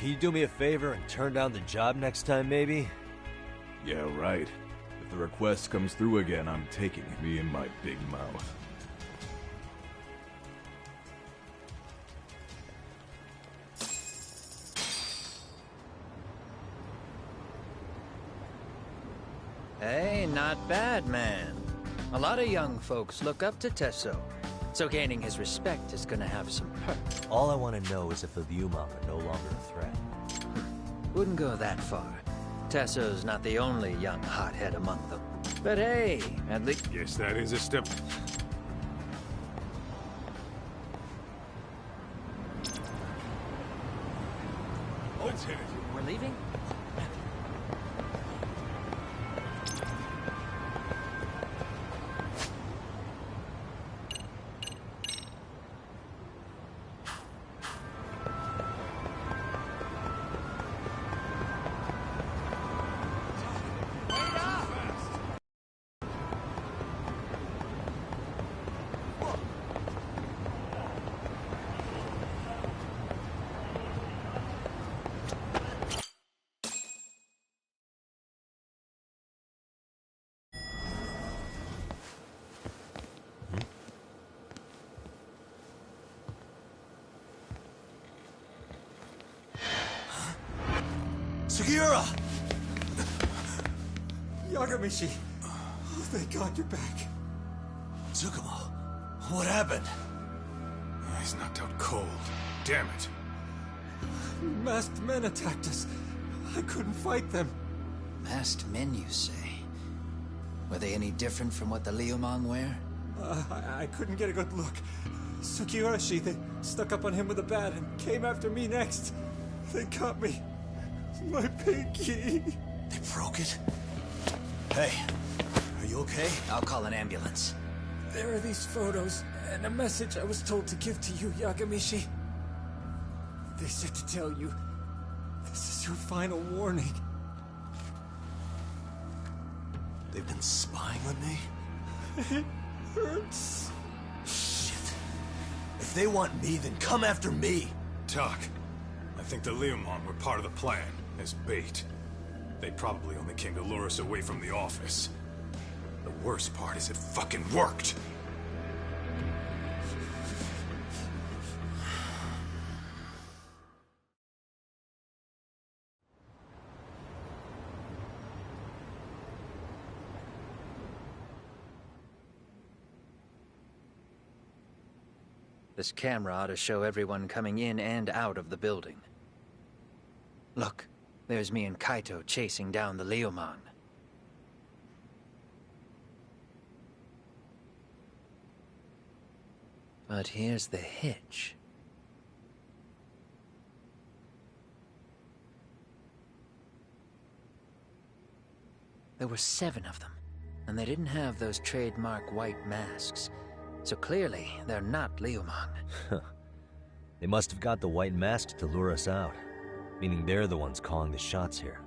Can you do me a favor and turn down the job next time, maybe? Yeah, right. If the request comes through again, I'm taking it. Me and my big mouth. Hey, not bad, man. A lot of young folks look up to Tesso, so gaining his respect is gonna have some perks. All I want to know is if the Liumang are no longer a threat. Wouldn't go that far. Tesso's not the only young hothead among them. But hey, at least... Yes, that is a step... Let's hit it. We're leaving? Sugiura! Yagamishi! Oh, thank God you're back. Tsukumo, what happened? He's knocked out cold. Damn it. Masked men attacked us. I couldn't fight them. Masked men, you say? Were they any different from what the Liumang wear? I couldn't get a good look. Sugiurashi, they stuck up on him with a bat and came after me next. They cut me. My pinky. They broke it? Hey, are you okay? I'll call an ambulance. There are these photos and a message I was told to give to you, Yagamishi. They said to tell you, this is your final warning. They've been spying on me? It hurts. Shit. If they want me, then come after me. Talk. I think the Liumang were part of the plan, as bait. They probably only came to lure us away from the office. The worst part is it fucking worked! This camera ought to show everyone coming in and out of the building. Look, there's me and Kaito chasing down the Liumang. But here's the hitch. There were 7 of them, and they didn't have those trademark white masks. So clearly, they're not Liumang. They must have got the white masks to lure us out, meaning they're the ones calling the shots here.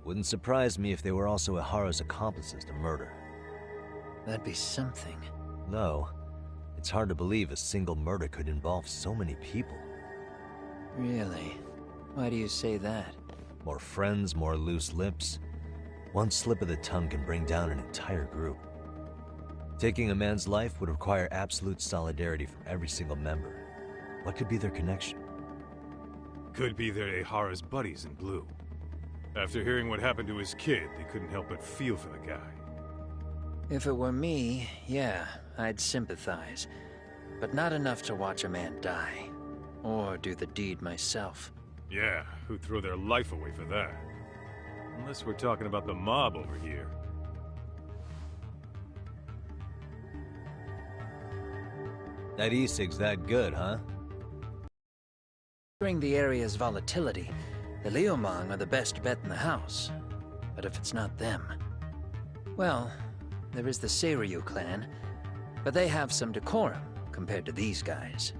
Wouldn't surprise me if they were also Ihara's accomplices to murder. That'd be something. No, it's hard to believe a single murder could involve so many people. Really? Why do you say that? More friends, more loose lips. One slip of the tongue can bring down an entire group. Taking a man's life would require absolute solidarity from every single member. What could be their connection? Could be they're Ihara's buddies in blue. After hearing what happened to his kid, they couldn't help but feel for the guy. If it were me, yeah, I'd sympathize. But not enough to watch a man die. Or do the deed myself. Yeah, who'd throw their life away for that? Unless we're talking about the mob over here. That e-cig's that good, huh? During the area's volatility, the Liumang are the best bet in the house. But if it's not them... Well, there is the Seiryu clan, but they have some decorum compared to these guys.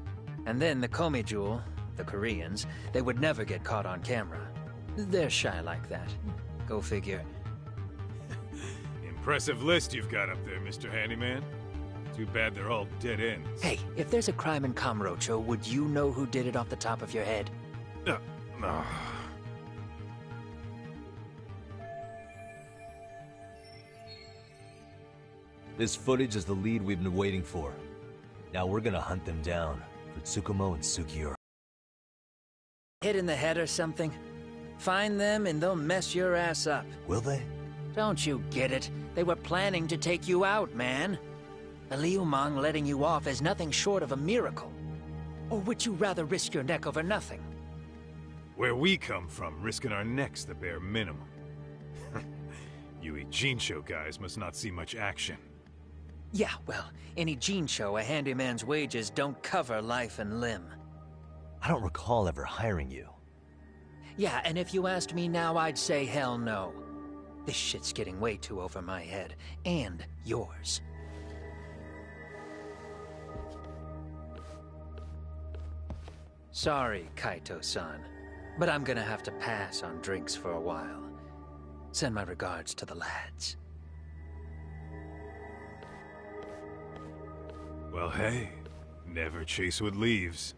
And then the Komijul, the Koreans, they would never get caught on camera. They're shy like that. Go figure. Impressive list you've got up there, Mr. Handyman. Too bad they're all dead ends. Hey, if there's a crime in Kamurocho, would you know who did it off the top of your head? This footage is the lead we've been waiting for. Now we're gonna hunt them down for Tsukumo and Sukiura. Hit in the head or something? Find them and they'll mess your ass up. Will they? Don't you get it? They were planning to take you out, man. The Liumang letting you off is nothing short of a miracle. Or would you rather risk your neck over nothing? Where we come from, risking our necks the bare minimum. You Jinsho guys must not see much action. Yeah, well, any Jinsho, a handyman's wages don't cover life and limb. I don't recall ever hiring you. Yeah, and if you asked me now, I'd say hell no. This shit's getting way too over my head. And yours. Sorry, Kaito-san, but I'm gonna have to pass on drinks for a while. Send my regards to the lads. Well, hey, never chase what leaves.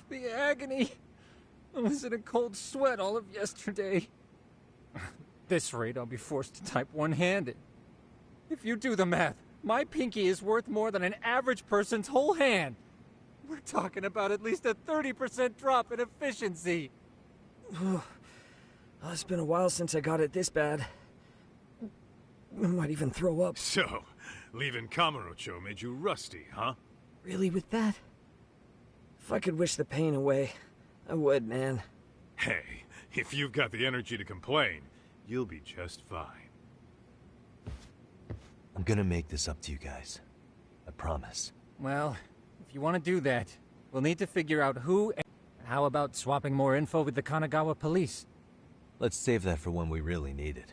The agony! I was in a cold sweat all of yesterday. At this rate, I'll be forced to type one-handed. If you do the math, my pinky is worth more than an average person's whole hand. We're talking about at least a 30% drop in efficiency. It's been a while since I got it this bad. I might even throw up. So, leaving Kamurocho made you rusty, huh? Really, with that? If I could wish the pain away, I would, man. Hey, if you've got the energy to complain, you'll be just fine. I'm gonna make this up to you guys. I promise. Well, if you want to do that, we'll need to figure out who and how about swapping more info with the Kanagawa police? Let's save that for when we really need it.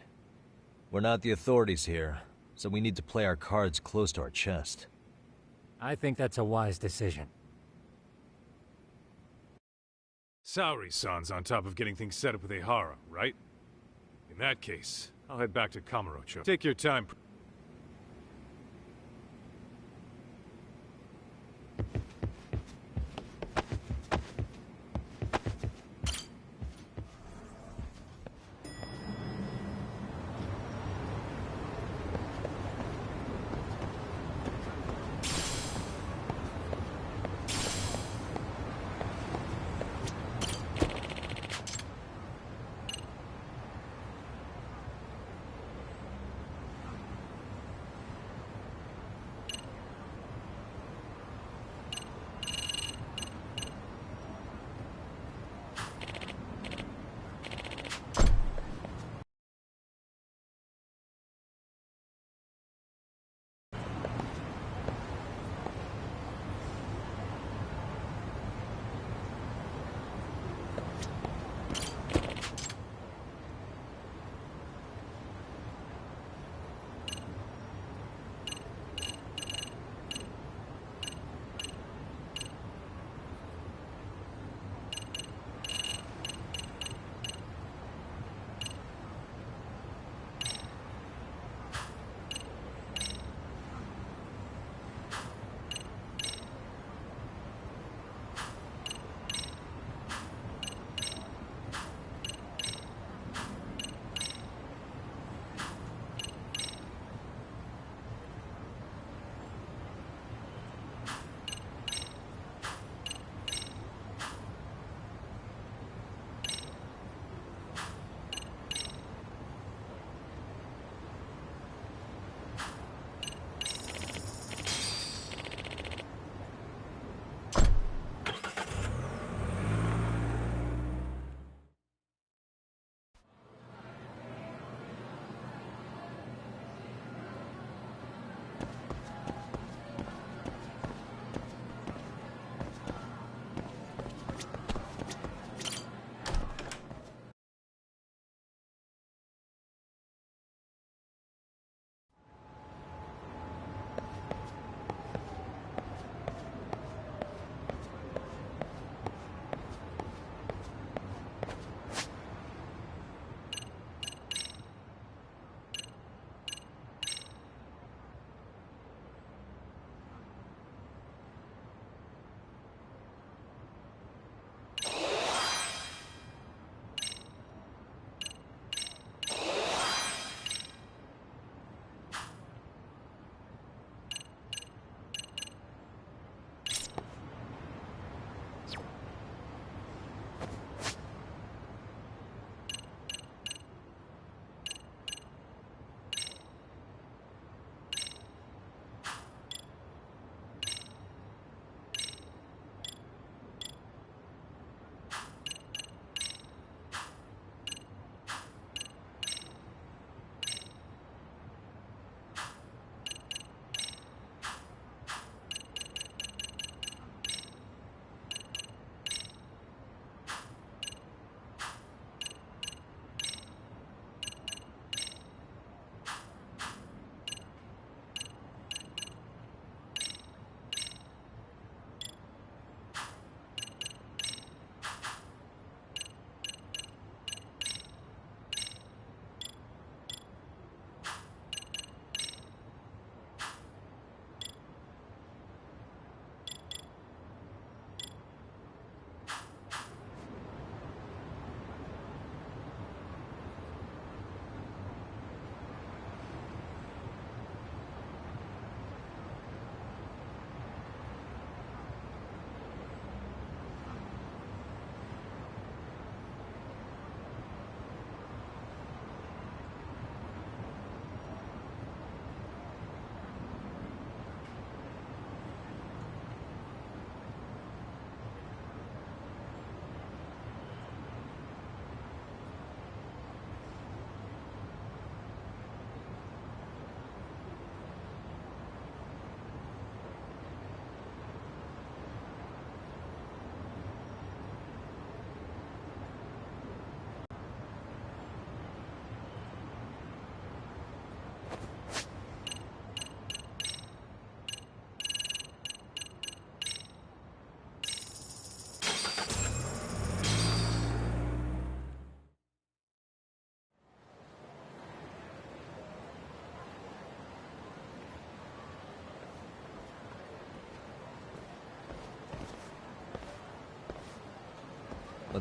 We're not the authorities here, so we need to play our cards close to our chest. I think that's a wise decision. Saori-san's on top of getting things set up with Ehara, right? In that case, I'll head back to Kamurocho. Take your time.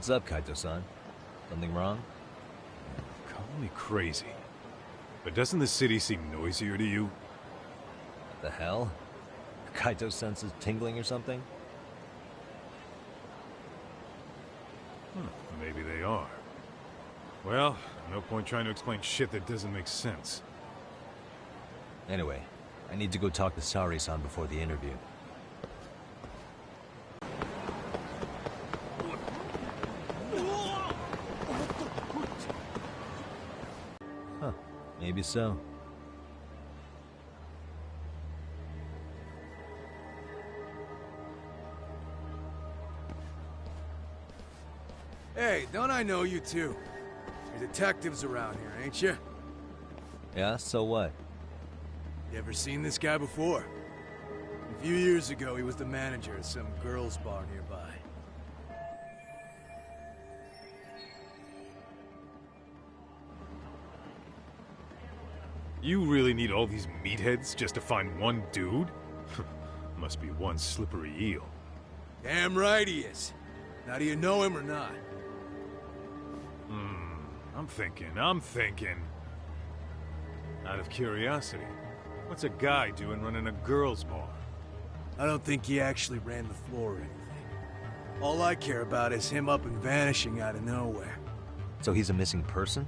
What's up, Kaito-san? Something wrong? Call me crazy, but doesn't the city seem noisier to you? The hell? Kaito senses tingling or something? Maybe they are. Well, no point trying to explain shit that doesn't make sense. Anyway, I need to go talk to Saori-san before the interview. Huh, maybe so. Hey, don't I know you two? You're detectives around here, ain't you? Yeah, so what? You ever seen this guy before? A few years ago, he was the manager at some girls' bar nearby. You really need all these meatheads just to find one dude? Must be one slippery eel. Damn right he is. Now, do you know him or not? I'm thinking. Out of curiosity, what's a guy doing running a girls' bar? I don't think he actually ran the floor or anything. All I care about is him up and vanishing out of nowhere. So he's a missing person?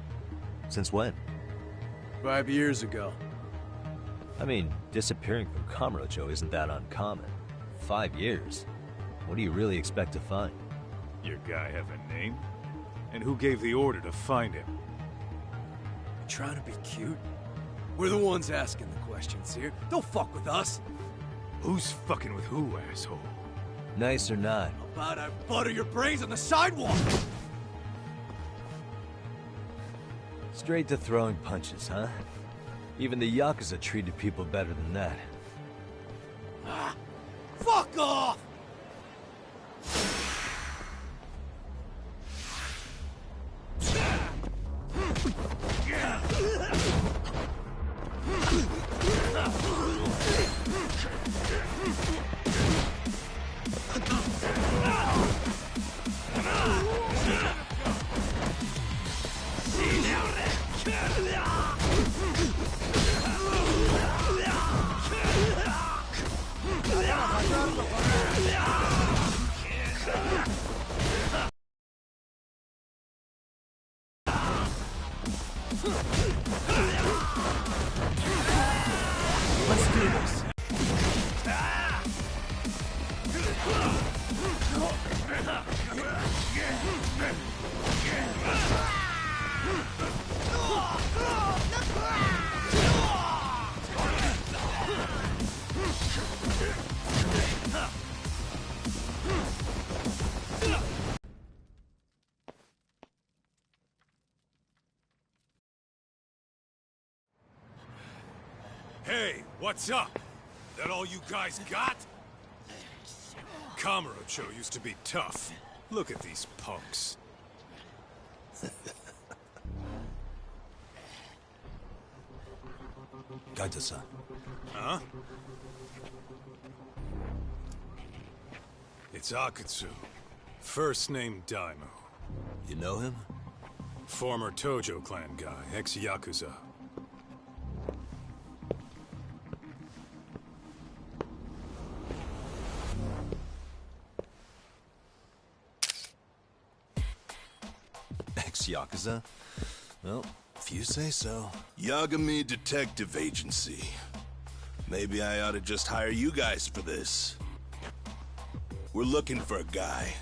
Since when? 5 years ago. I mean, disappearing from Kamurocho isn't that uncommon. 5 years? What do you really expect to find? Your guy have a name? And who gave the order to find him? You trying to be cute? We're the ones asking the questions here. Don't fuck with us. Who's fucking with who, asshole? Nice or not? How about I butter your brains on the sidewalk? Straight to throwing punches, huh? Even the Yakuza treated people better than that. Fuck off! Let's do this. Hey, what's up? That all you guys got? Kamurocho used to be tough. Look at these punks. Kaito-san. Huh? It's Akutsu. First name Daimyo. You know him? Former Tojo clan guy, ex-Yakuza. Ex-Yakuza? Well, if you say so. Yagami Detective Agency. Maybe I ought to just hire you guys for this. We're looking for a guy.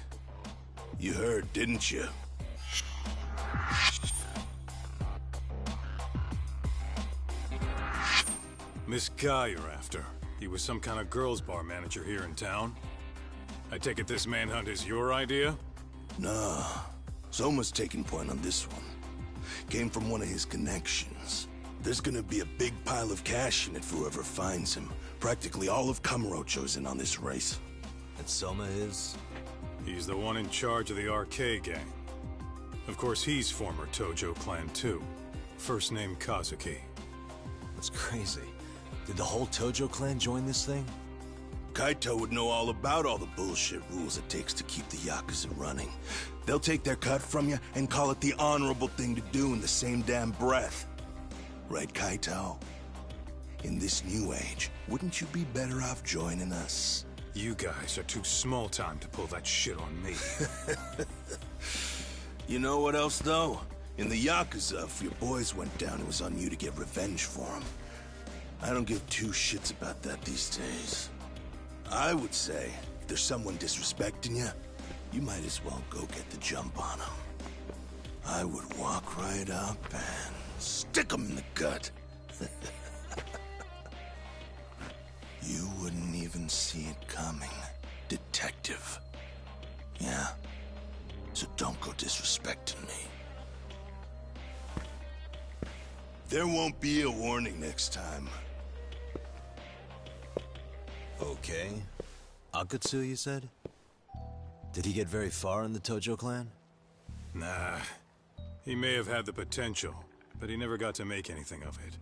You heard, didn't you? This guy you're after, he was some kind of girls' bar manager here in town? I take it this manhunt is your idea? Nah. Soma's taking point on this one. Came from one of his connections. There's gonna be a big pile of cash in it for whoever finds him. Practically all of Kamurocho's in on this race. And Soma is? He's the one in charge of the RK gang. Of course, he's former Tojo clan too. First name Kazuki. That's crazy. Did the whole Tojo clan join this thing? Kaito would know all about all the bullshit rules it takes to keep the Yakuza running. They'll take their cut from you and call it the honorable thing to do in the same damn breath. Right, Kaito? In this new age, wouldn't you be better off joining us? You guys are too small time to pull that shit on me. You know what else, though? In the Yakuza, if your boys went down, it was on you to get revenge for them. I don't give two shits about that these days. I would say, if there's someone disrespecting you, you might as well go get the jump on them. I would walk right up and stick them in the gut. You wouldn't even see it coming, detective. Yeah? So don't go disrespecting me. There won't be a warning next time. Okay. Akatsu, you said? Did he get very far in the Tojo clan? Nah. He may have had the potential, but he never got to make anything of it.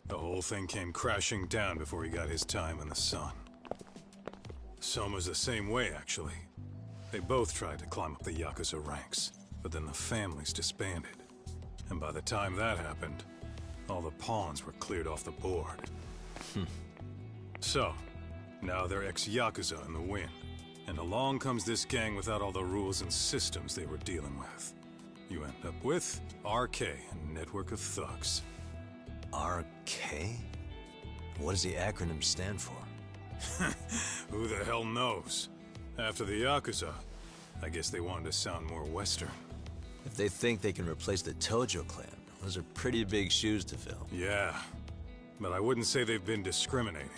The whole thing came crashing down before he got his time in the sun. Soma's the same way, actually. They both tried to climb up the Yakuza ranks, but then the families disbanded. And by the time that happened, all the pawns were cleared off the board. So, now they're ex-Yakuza in the wind. And along comes this gang without all the rules and systems they were dealing with. You end up with RK, a network of thugs. RK? What does the acronym stand for? Who the hell knows? After the Yakuza, I guess they wanted to sound more Western. If they think they can replace the Tojo clan, those are pretty big shoes to fill. Yeah, but I wouldn't say they've been discriminating.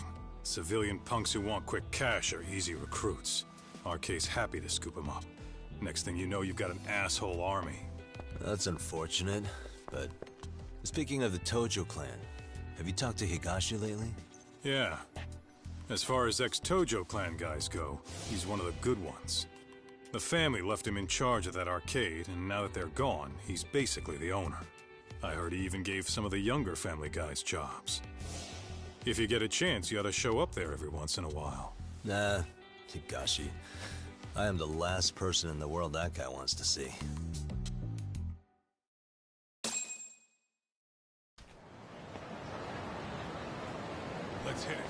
Civilian punks who want quick cash are easy recruits. RK's happy to scoop them up. Next thing you know, you've got an asshole army. That's unfortunate, but speaking of the Tojo clan, have you talked to Higashi lately? Yeah. As far as ex-Tojo clan guys go, he's one of the good ones. The family left him in charge of that arcade, and now that they're gone, he's basically the owner. I heard he even gave some of the younger family guys jobs. If you get a chance, you ought to show up there every once in a while. Nah, Higashi. I am the last person in the world that guy wants to see. Let's hit it.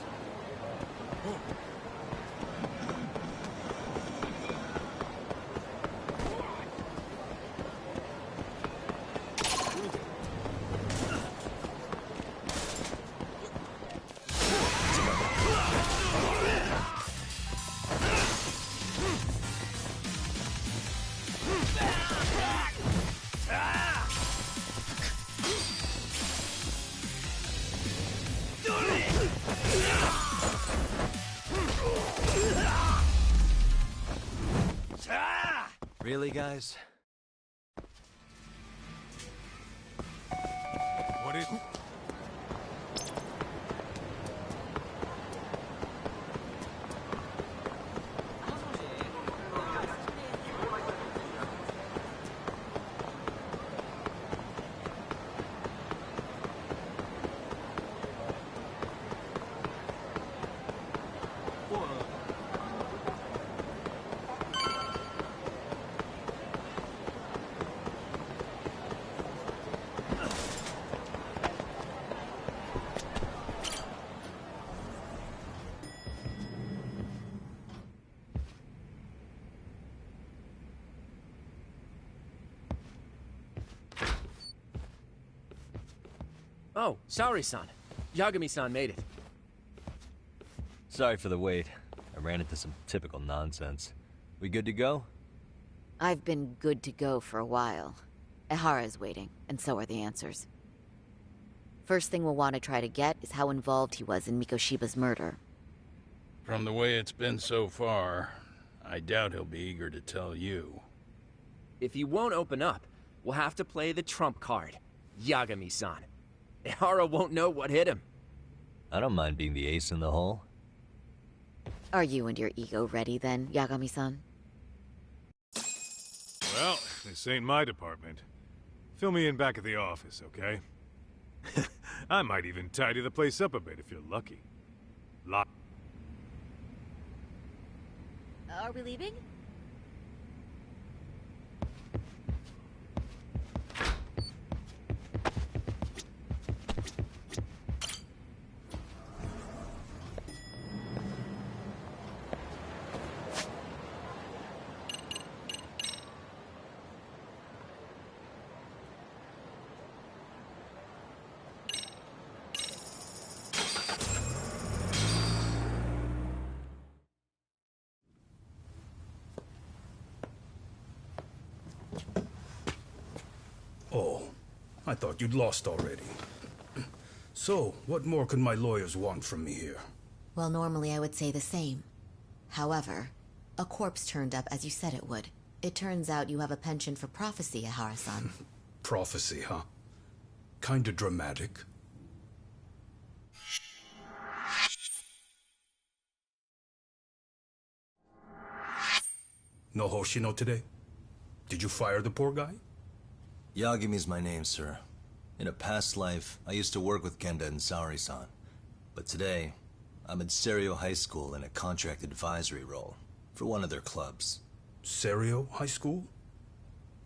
Really, guys? What is... Oh, sorry-san. Yagami-san made it. Sorry for the wait. I ran into some typical nonsense. We good to go? I've been good to go for a while. Ehara's waiting, and so are the answers. First thing we'll want to try to get is how involved he was in Mikoshiba's murder. From the way it's been so far, I doubt he'll be eager to tell you. If he won't open up, we'll have to play the trump card. Yagami-san. Ehara won't know what hit him. I don't mind being the ace in the hole. Are you and your ego ready then, Yagami-san? Well, this ain't my department. Fill me in back at the office, okay? I might even tidy the place up a bit if you're lucky. Are we leaving? I thought you'd lost already. So, what more could my lawyers want from me here? Well, normally I would say the same. However, a corpse turned up as you said it would. It turns out you have a penchant for prophecy, Ihara-san. Prophecy, huh? Kinda dramatic. No Hoshino today? Did you fire the poor guy? Yagami's my name, sir. In a past life, I used to work with Kenda and Saori-san. But today, I'm at Serio High School in a contract advisory role for one of their clubs. Serio High School?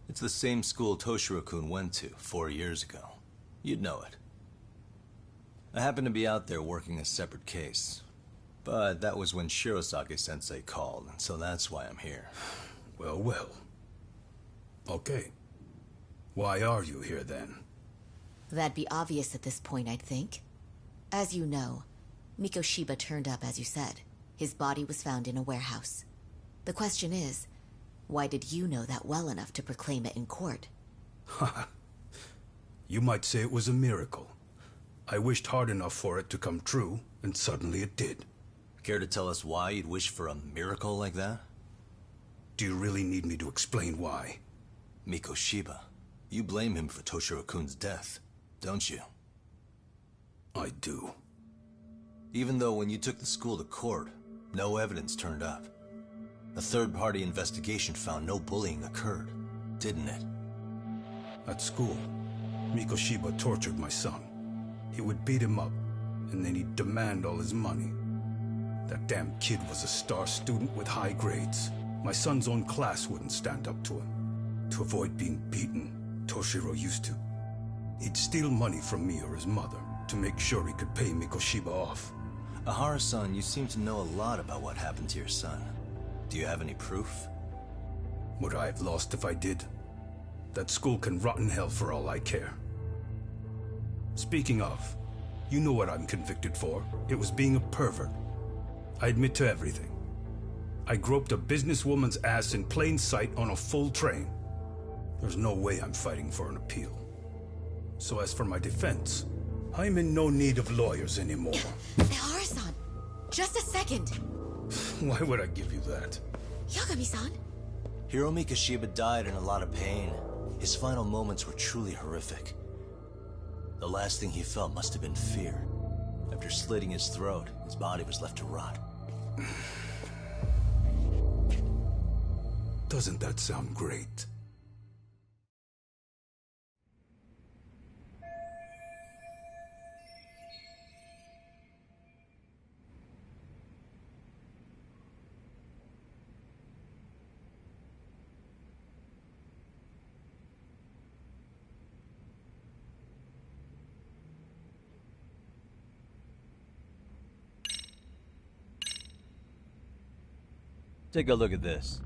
It's the same school Toshiro-kun went to 4 years ago. You'd know it. I happened to be out there working a separate case. But that was when Shirosake-sensei called, so that's why I'm here. Well, well. Okay. Why are you here then? That'd be obvious at this point, I'd think. As you know, Mikoshiba turned up as you said. His body was found in a warehouse. The question is, why did you know that well enough to proclaim it in court? You might say it was a miracle. I wished hard enough for it to come true, and suddenly it did. Care to tell us why you'd wish for a miracle like that? Do you really need me to explain why? Mikoshiba. You blame him for Toshiro-kun's death, don't you? I do. Even though when you took the school to court, no evidence turned up. A third-party investigation found no bullying occurred, didn't it? At school, Mikoshiba tortured my son. He would beat him up, and then he'd demand all his money. That damn kid was a star student with high grades. My son's own class wouldn't stand up to him. To avoid being beaten, Toshiro used to. He'd steal money from me or his mother to make sure he could pay Mikoshiba off. Ihara-san, you seem to know a lot about what happened to your son. Do you have any proof? Would I have lost if I did? That school can rot in hell for all I care. Speaking of, you know what I'm convicted for. It was being a pervert. I admit to everything. I groped a businesswoman's ass in plain sight on a full train. There's no way I'm fighting for an appeal. So as for my defense, I'm in no need of lawyers anymore. Ihara-san, just a second. Why would I give you that? Yagami-san? Hiro Mikoshiba died in a lot of pain. His final moments were truly horrific. The last thing he felt must have been fear. After slitting his throat, his body was left to rot. Doesn't that sound great? Take a look at this.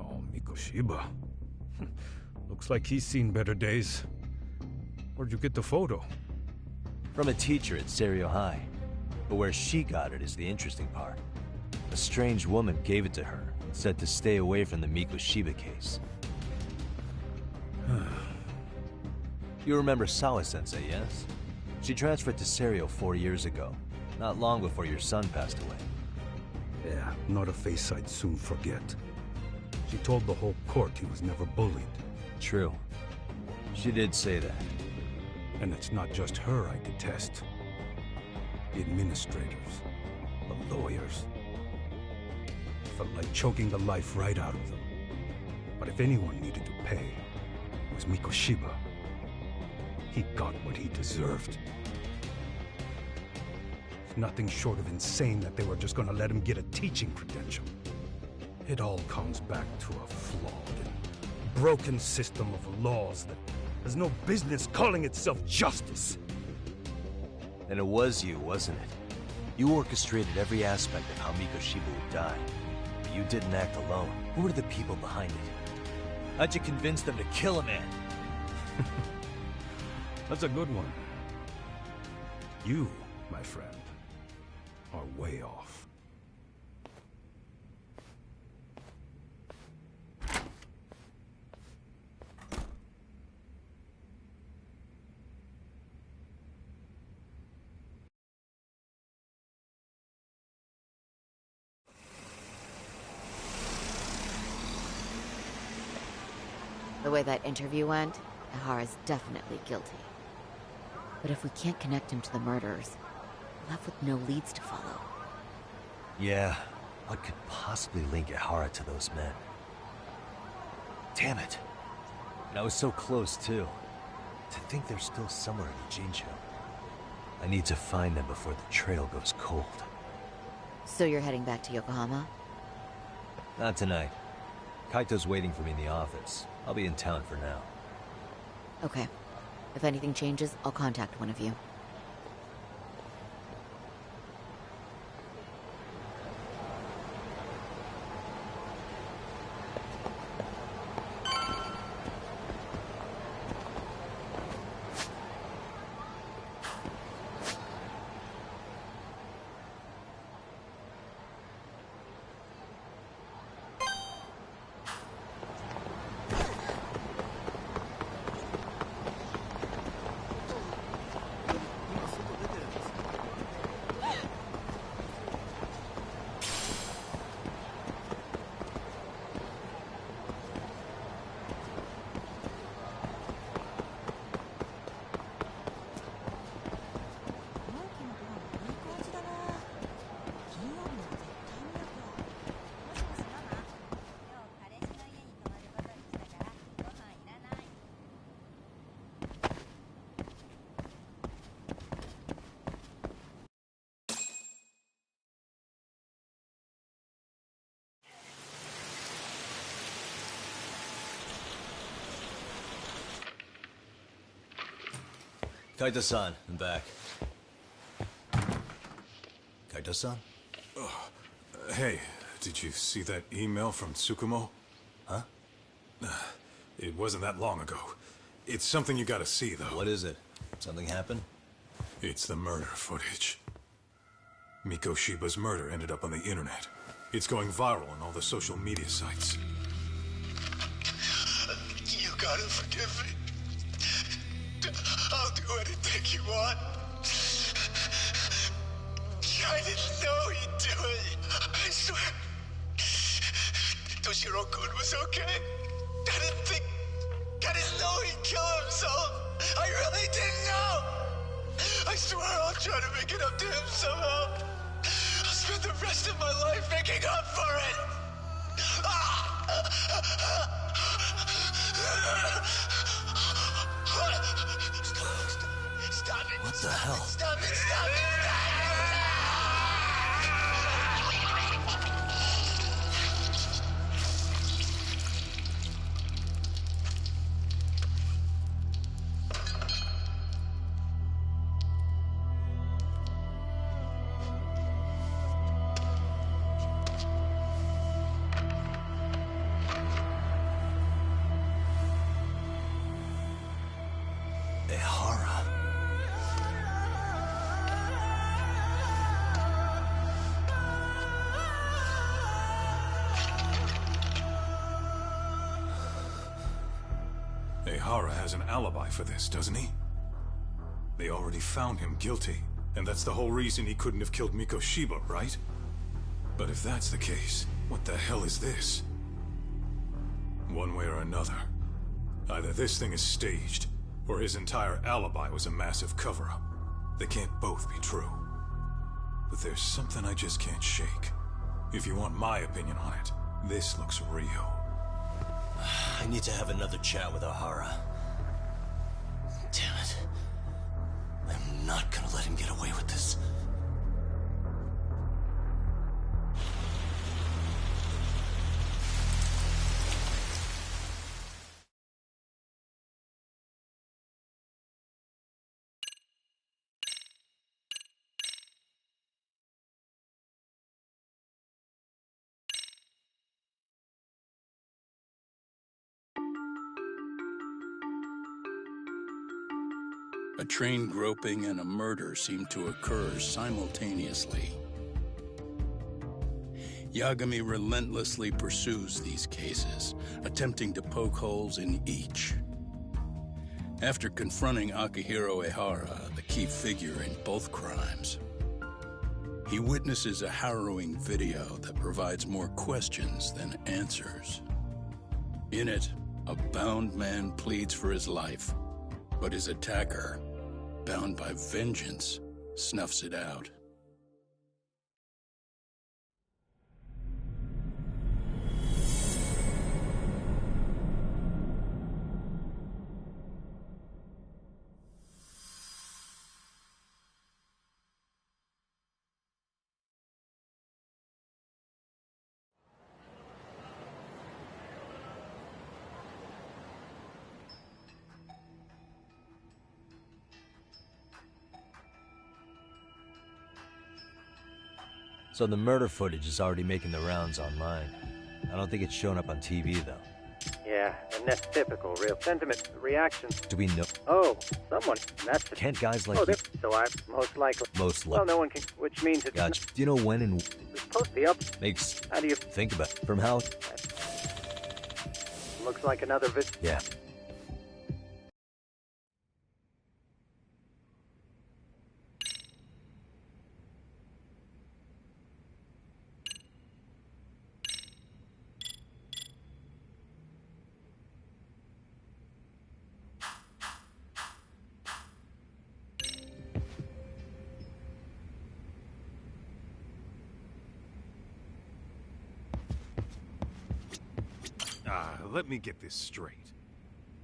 Oh, Mikoshiba. Looks like he's seen better days. Where'd you get the photo? From a teacher at Serio High. But where she got it is the interesting part. A strange woman gave it to her and said to stay away from the Mikoshiba case. You remember Sawa-sensei, yes? She transferred to Serio 4 years ago, not long before your son passed away. Yeah, not a face I'd soon forget. She told the whole court he was never bullied. True. She did say that. And it's not just her I detest. The administrators, the lawyers. Felt like choking the life right out of them. But if anyone needed to pay, it was Mikoshiba. He got what he deserved. Nothing short of insane that they were just gonna let him get a teaching credential. It all comes back to a flawed and broken system of laws that has no business calling itself justice. And it was you, wasn't it? You orchestrated every aspect of how Mikoshiba would die. But you didn't act alone. Who were the people behind it? How'd you convince them to kill a man? That's a good one. You, my friend, are way off. way that interview went, Ihara's definitely guilty. But if we can't connect him to the murderers, we're left with no leads to follow. Yeah, what could possibly link Ihara to those men? Damn it! And I was so close, too. To think they're still somewhere in Jincho. I need to find them before the trail goes cold. So you're heading back to Yokohama? Not tonight. Kaito's waiting for me in the office. I'll be in town for now. Okay. If anything changes, I'll contact one of you. Kaito-san, I'm back. Kaito-san? Hey, did you see that email from Tsukumo? Huh? It wasn't that long ago. It's something you gotta see, though. What is it? Something happened? It's the murder footage. Miko Shiba's murder ended up on the internet. It's going viral on all the social media sites. You gotta forgive me. I'll do anything you want. I didn't know he'd do it. I swear. Toshiro-kun was okay. I didn't know he'd kill himself. I really didn't know. I swear I'll try to make it up to him somehow. I'll spend the rest of my life making up for it. Stop it. What the hell? Stop it, stop it, Ihara. Ihara has an alibi for this, doesn't he? They already found him guilty, and that's the whole reason he couldn't have killed Miko Shiba, right? But if that's the case, what the hell is this? One way or another, either this thing is staged, or his entire alibi was a massive cover-up. They can't both be true. But there's something I just can't shake. If you want my opinion on it, this looks real. I need to have another chat with Ihara. Damn it. I'm not gonna let him get away with this. A train groping and a murder seem to occur simultaneously. Yagami relentlessly pursues these cases, attempting to poke holes in each. After confronting Akihiro Ihara, the key figure in both crimes, he witnesses a harrowing video that provides more questions than answers. In it, A bound man pleads for his life, but his attacker, bound by vengeance, snuffs it out. So the murder footage is already making the rounds online. I don't think it's showing up on TV, though. Yeah, and that's typical. Real sentiment reactions. Do we know? Oh, someone. That's the... Can't guys like Oh, you... so I most likely. Most Well, likely. no one can, which means it's... Gotcha. Do you know when and... It's supposed to be up. Makes... How do you... Think about it. From how... Looks like another visit. Yeah. Let me get this straight.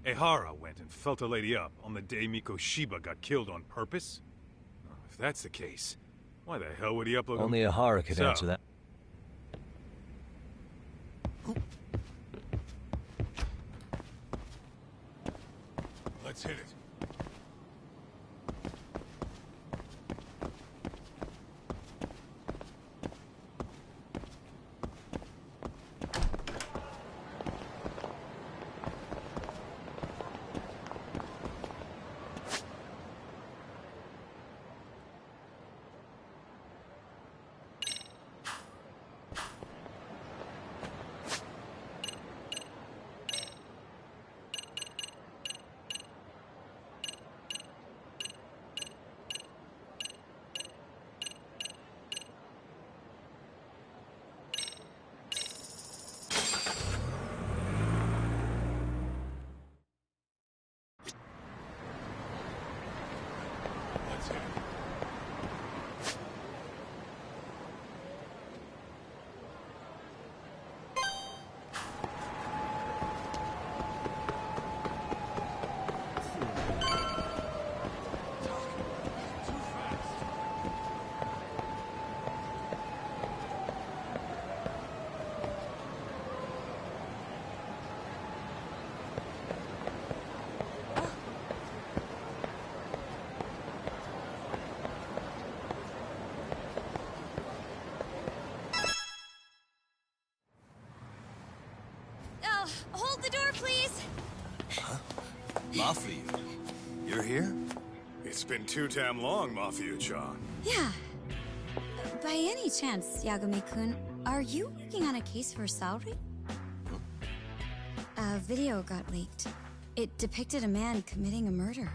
Ehara went and felt a lady up on the day Mikoshiba got killed on purpose? If that's the case, why the hell would he upload... Only Ehara could answer that. Let's hit it. Hold the door, please! Huh? Mafia, you're here? It's been too damn long, Mafia-chan. Yeah. By any chance, Yagami-kun, are you working on a case for Saori? A video got leaked. It depicted a man committing a murder.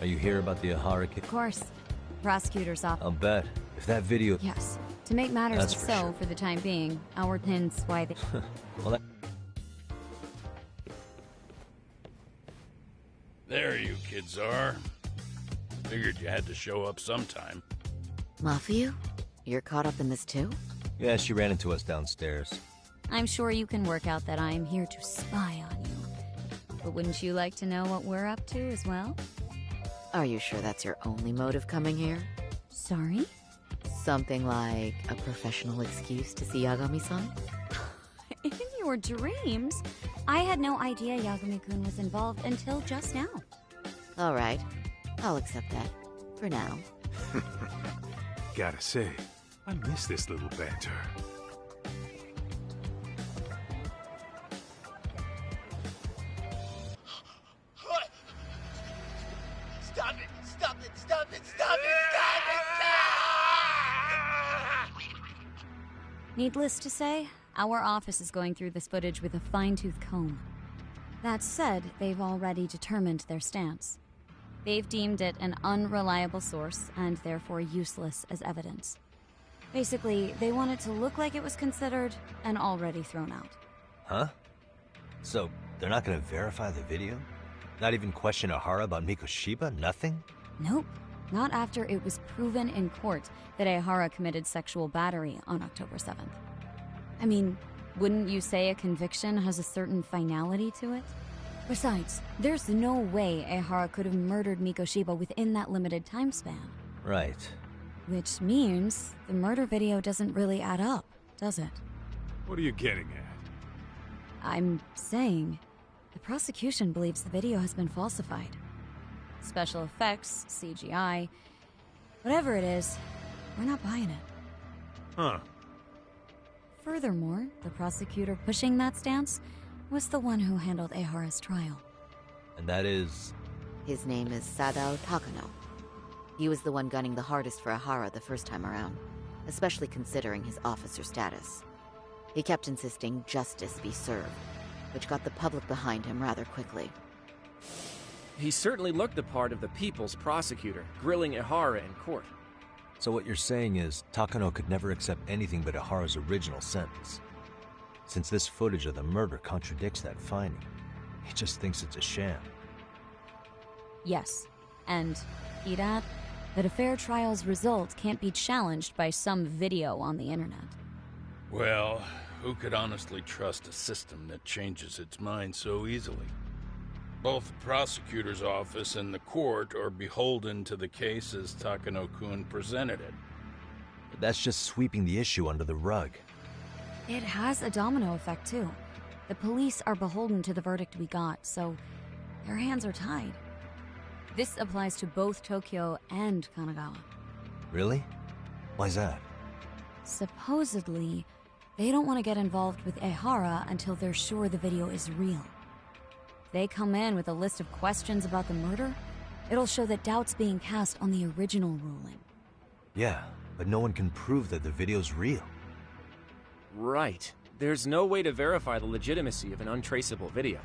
Are you here about the Ehara case? Of course. Prosecutor's office. I'll bet. If that video... Yes. To make matters That's for so, sure. for the time being, our hints why they... Well, that... There you kids are. Figured you had to show up sometime. Mafia? You're caught up in this too? Yeah, she ran into us downstairs. I'm sure you can work out that I'm here to spy on you. But wouldn't you like to know what we're up to as well? Are you sure that's your only motive coming here? Sorry? Something like a professional excuse to see Yagami-san? In your dreams? I had no idea Yagami-kun was involved until just now. All right. I'll accept that. For now. Gotta say, I miss this little banter. Stop it! Stop it! Stop it! Stop it! Stop it! Needless to say, our office is going through this footage with a fine-tooth comb. That said, they've already determined their stance. They've deemed it an unreliable source and therefore useless as evidence. Basically, they want it to look like it was considered and already thrown out. Huh? So, they're not gonna verify the video? Not even question Ehara about Mikoshiba? Nothing? Nope. Not after it was proven in court that Ehara committed sexual battery on October 7th. I mean, wouldn't you say a conviction has a certain finality to it? Besides, there's no way Ehara could have murdered Mikoshiba within that limited time span. Right. Which means the murder video doesn't really add up, does it? What are you getting at? I'm saying the prosecution believes the video has been falsified. Special effects, CGI, whatever it is, we're not buying it. Huh. Furthermore, the prosecutor pushing that stance was the one who handled Ehara's trial. And that is? His name is Sadao Takano. He was the one gunning the hardest for Ehara the first time around, especially considering his officer status. He kept insisting justice be served, which got the public behind him rather quickly. He certainly looked the part of the people's prosecutor, grilling Ehara in court. So what you're saying is, Takano could never accept anything but Ehara's original sentence. Since this footage of the murder contradicts that finding, he just thinks it's a sham. Yes, and he'd add that a fair trial's result can't be challenged by some video on the internet. Well, who could honestly trust a system that changes its mind so easily? Both the prosecutor's office and the court are beholden to the case as Takano-kun presented it. But that's just sweeping the issue under the rug. It has a domino effect, too. The police are beholden to the verdict we got, so their hands are tied. This applies to both Tokyo and Kanagawa. Really? Why's that? Supposedly, they don't want to get involved with Ehara until they're sure the video is real. If they come in with a list of questions about the murder, it'll show that doubt's being cast on the original ruling. Yeah, but no one can prove that the video's real. Right. There's no way to verify the legitimacy of an untraceable video.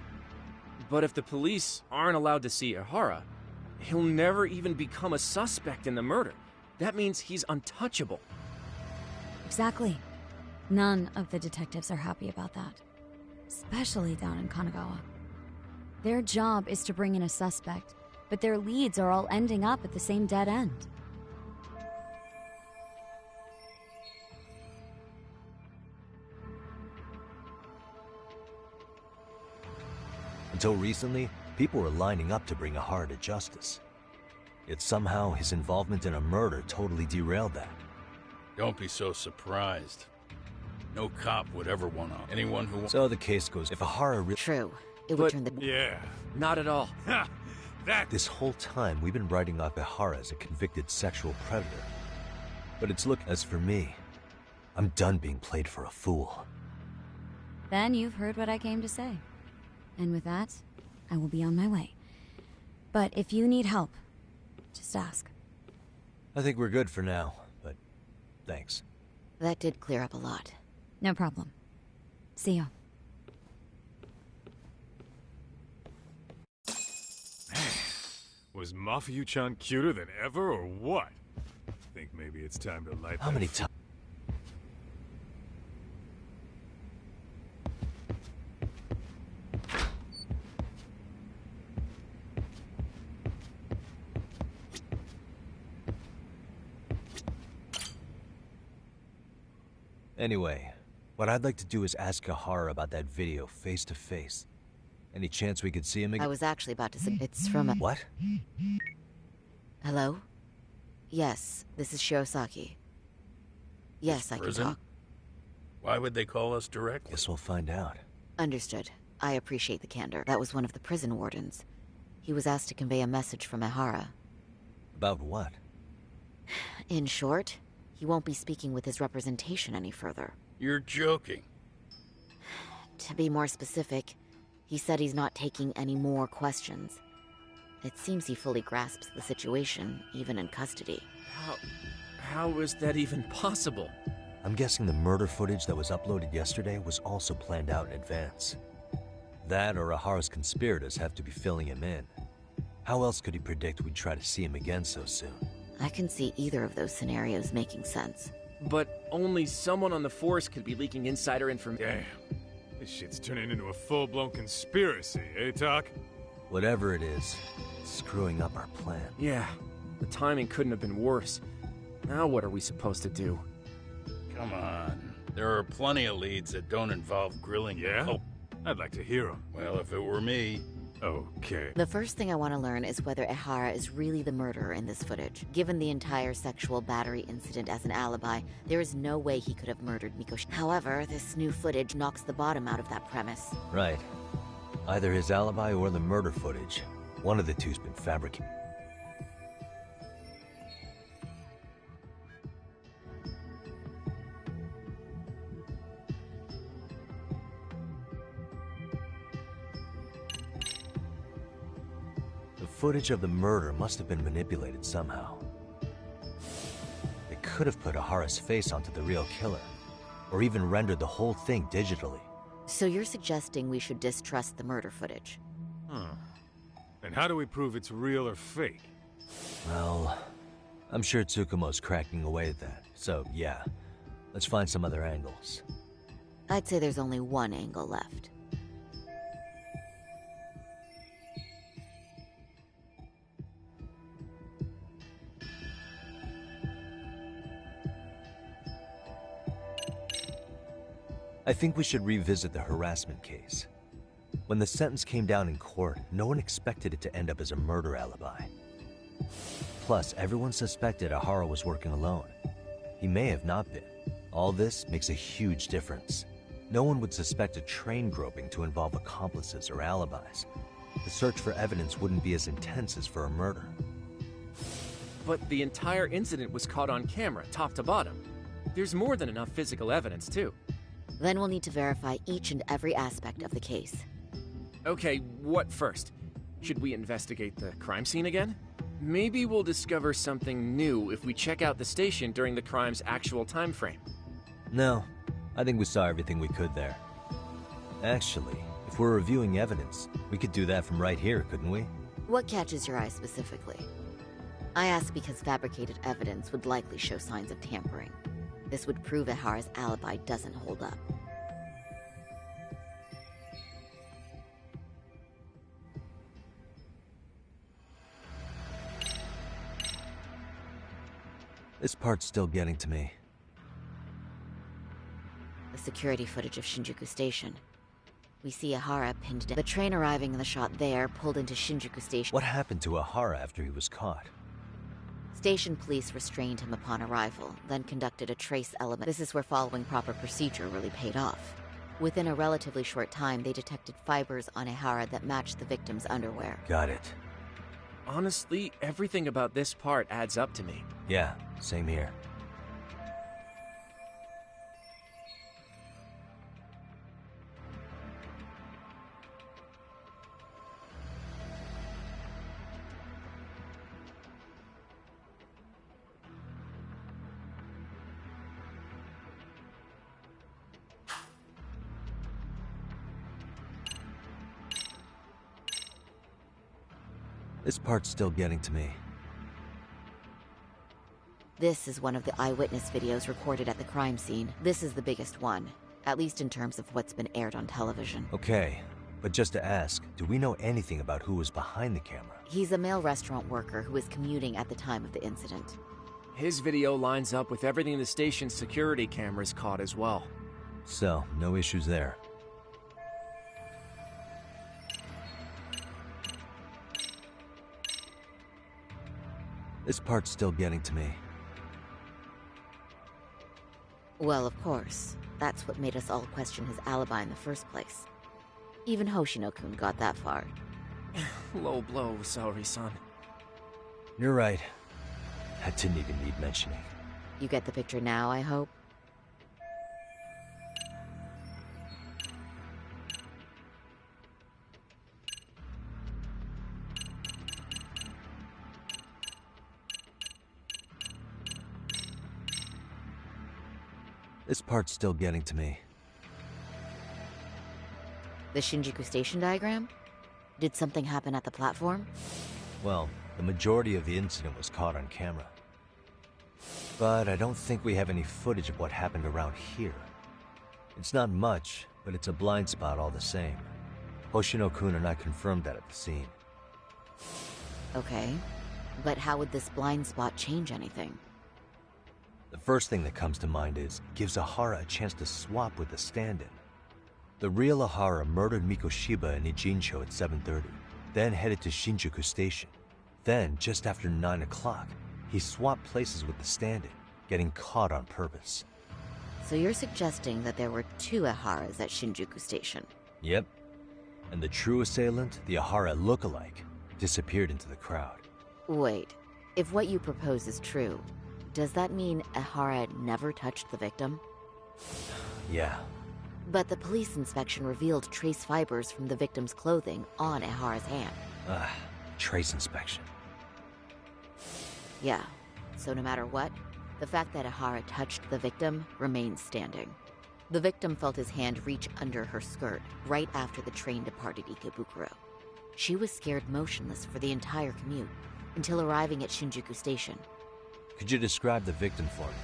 But if the police aren't allowed to see Ehara, he'll never even become a suspect in the murder. That means he's untouchable. Exactly. None of the detectives are happy about that. Especially down in Kanagawa. Their job is to bring in a suspect, but their leads are all ending up at the same dead end. Until recently, people were lining up to bring Ehara to justice. Yet somehow his involvement in a murder totally derailed that. Don't be so surprised. No cop would ever want to. Anyone who... So the case goes, if Ehara really... True. It would turn the... Yeah. Not at all. This whole time, we've been writing off Ehara as a convicted sexual predator. But it's as for me, I'm done being played for a fool. Then you've heard what I came to say. And with that, I will be on my way. But if you need help, just ask. I think we're good for now, but thanks. That did clear up a lot. No problem. See you. Was Mafuyu-chan cuter than ever, or what? Think maybe it's time to light How many times? Anyway, what I'd like to do is ask Ehara about that video face to face. Any chance we could see him again? I was actually about to say it's from a... What? Hello? Yes, this is Shirosaki. Yes, I can talk. Why would they call us directly? Guess we'll find out. Understood. I appreciate the candor. That was one of the prison wardens. He was asked to convey a message from Ehara. About what? In short, he won't be speaking with his representation any further. You're joking. To be more specific, he said he's not taking any more questions. It seems he fully grasps the situation, even in custody. How is that even possible? I'm guessing the murder footage that was uploaded yesterday was also planned out in advance. That or Ahara's conspirators have to be filling him in. How else could he predict we'd try to see him again so soon? I can see either of those scenarios making sense. But only someone on the force could be leaking insider information. Damn. This shit's turning into a full-blown conspiracy, eh, Talk? Whatever it is, it's screwing up our plan. Yeah, the timing couldn't have been worse. Now what are we supposed to do? Come on. There are plenty of leads that don't involve grilling. Yeah? Oh, I'd like to hear them. well, if it were me... Okay. The first thing I want to learn is whether Ehara is really the murderer in this footage. Given the entire sexual battery incident as an alibi, there is no way he could have murdered Miko. However, this new footage knocks the bottom out of that premise. Right. Either his alibi or the murder footage. One of the two's been fabricated. The footage of the murder must have been manipulated somehow. They could have put Ahara's face onto the real killer, or even rendered the whole thing digitally. So you're suggesting we should distrust the murder footage? And how do we prove it's real or fake? Well, I'm sure Tsukumo's cracking away at that, so yeah. Let's find some other angles. I'd say there's only one angle left. I think we should revisit the harassment case. When the sentence came down in court, no one expected it to end up as a murder alibi. Plus, everyone suspected Ahara was working alone. He may have not been. All this makes a huge difference. No one would suspect a train groping to involve accomplices or alibis. The search for evidence wouldn't be as intense as for a murder. But the entire incident was caught on camera, top to bottom. There's more than enough physical evidence, too. Then we'll need to verify each and every aspect of the case. Okay, what first? Should we investigate the crime scene again? Maybe we'll discover something new if we check out the station during the crime's actual time frame. No, I think we saw everything we could there. Actually, if we're reviewing evidence, we could do that from right here, couldn't we? What catches your eye specifically? I ask because fabricated evidence would likely show signs of tampering. This would prove Ehara's alibi doesn't hold up. This part's still getting to me. The security footage of Shinjuku Station. We see Ehara pinned down. The train arriving in the shot there pulled into Shinjuku Station. What happened to Ahara after he was caught? Station police restrained him upon arrival, then conducted a trace element. This is where following proper procedure really paid off. Within a relatively short time, they detected fibers on Ehara that matched the victim's underwear. Got it. Honestly, everything about this part adds up to me. Yeah, same here. This part's still getting to me. This is one of the eyewitness videos recorded at the crime scene. This is the biggest one, at least in terms of what's been aired on television. Okay, but just to ask, do we know anything about who was behind the camera? He's a male restaurant worker who was commuting at the time of the incident. His video lines up with everything the station's security cameras caught as well. So, no issues there. This part's still getting to me. Well, of course. That's what made us all question his alibi in the first place. Even Hoshino-kun got that far. Low blow, Saori-san. You're right. That didn't even need mentioning. You get the picture now, I hope? This part's still getting to me. The Shinjuku Station diagram? Did something happen at the platform? Well, the majority of the incident was caught on camera. But I don't think we have any footage of what happened around here. It's not much, but it's a blind spot all the same. Hoshino-kun and I confirmed that at the scene. Okay, but how would this blind spot change anything? The first thing that comes to mind is, it gives Ahara a chance to swap with the stand-in. The real Ahara murdered Mikoshiba in Ijincho at 7:30, then headed to Shinjuku Station. Then, just after 9 o'clock, he swapped places with the stand-in, getting caught on purpose. So you're suggesting that there were 2 Aharas at Shinjuku Station? Yep. And the true assailant, the Ahara look-alike, disappeared into the crowd. Wait, if what you propose is true, does that mean Ahara never touched the victim? Yeah. But the police inspection revealed trace fibers from the victim's clothing on Ahara's hand. Trace inspection. Yeah, so no matter what, the fact that Ahara touched the victim remains standing. The victim felt his hand reach under her skirt right after the train departed Ikebukuro. She was scared motionless for the entire commute, until arriving at Shinjuku Station. Could you describe the victim for me?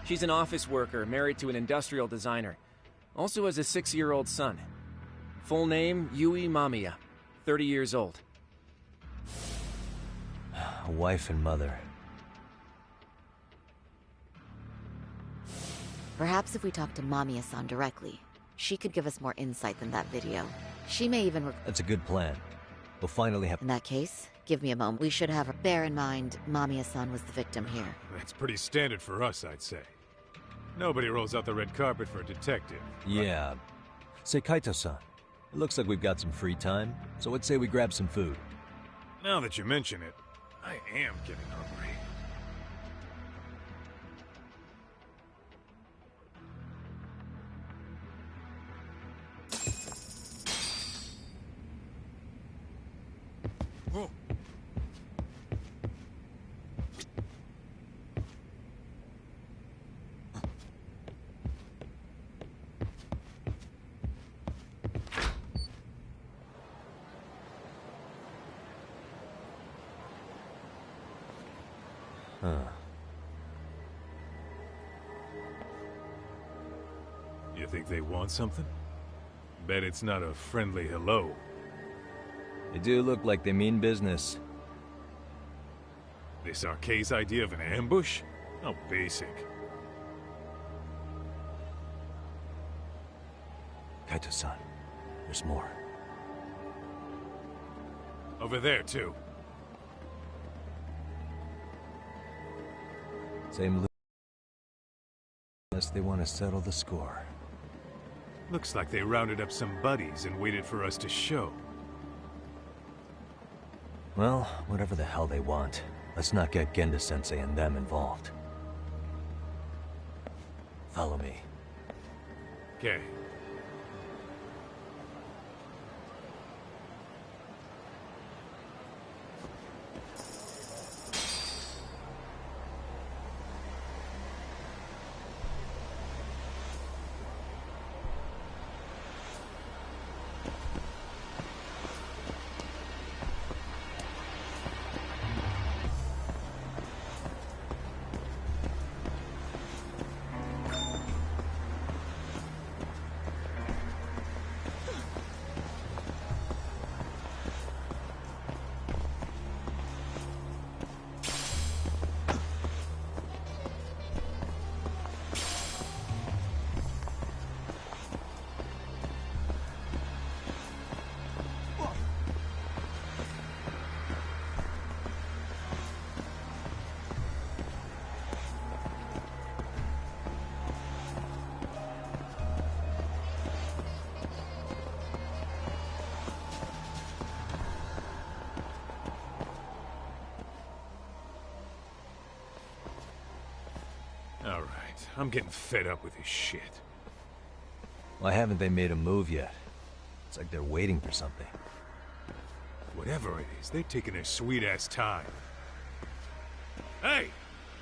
She's an office worker married to an industrial designer. Also has a 6-year-old son. Full name, Yui Mamiya, 30 years old. A wife and mother. Perhaps if we talk to Mamiya-san directly, she could give us more insight than that video. She may even That's a good plan. We'll finally have— In that case, give me a moment. We should have her. Bear in mind, Mamiya-san was the victim here. That's pretty standard for us, I'd say. Nobody rolls out the red carpet for a detective. Yeah. Say, Kaito-san, it looks like we've got some free time, so let's say we grab some food. Now that you mention it, I am getting hungry. Whoa. Huh. You think they want something? Bet it's not a friendly hello. They do look like they mean business. This Arcade's idea of an ambush? How basic. Kaito-san, there's more. Over there, too. Same unless they want to settle the score. Looks like they rounded up some buddies and waited for us to show. Well, whatever the hell they want, let's not get Genda-sensei and them involved. Follow me. Okay. Alright, I'm getting fed up with this shit. Why haven't they made a move yet? It's like they're waiting for something. Whatever it is, they're taking their sweet-ass time. Hey!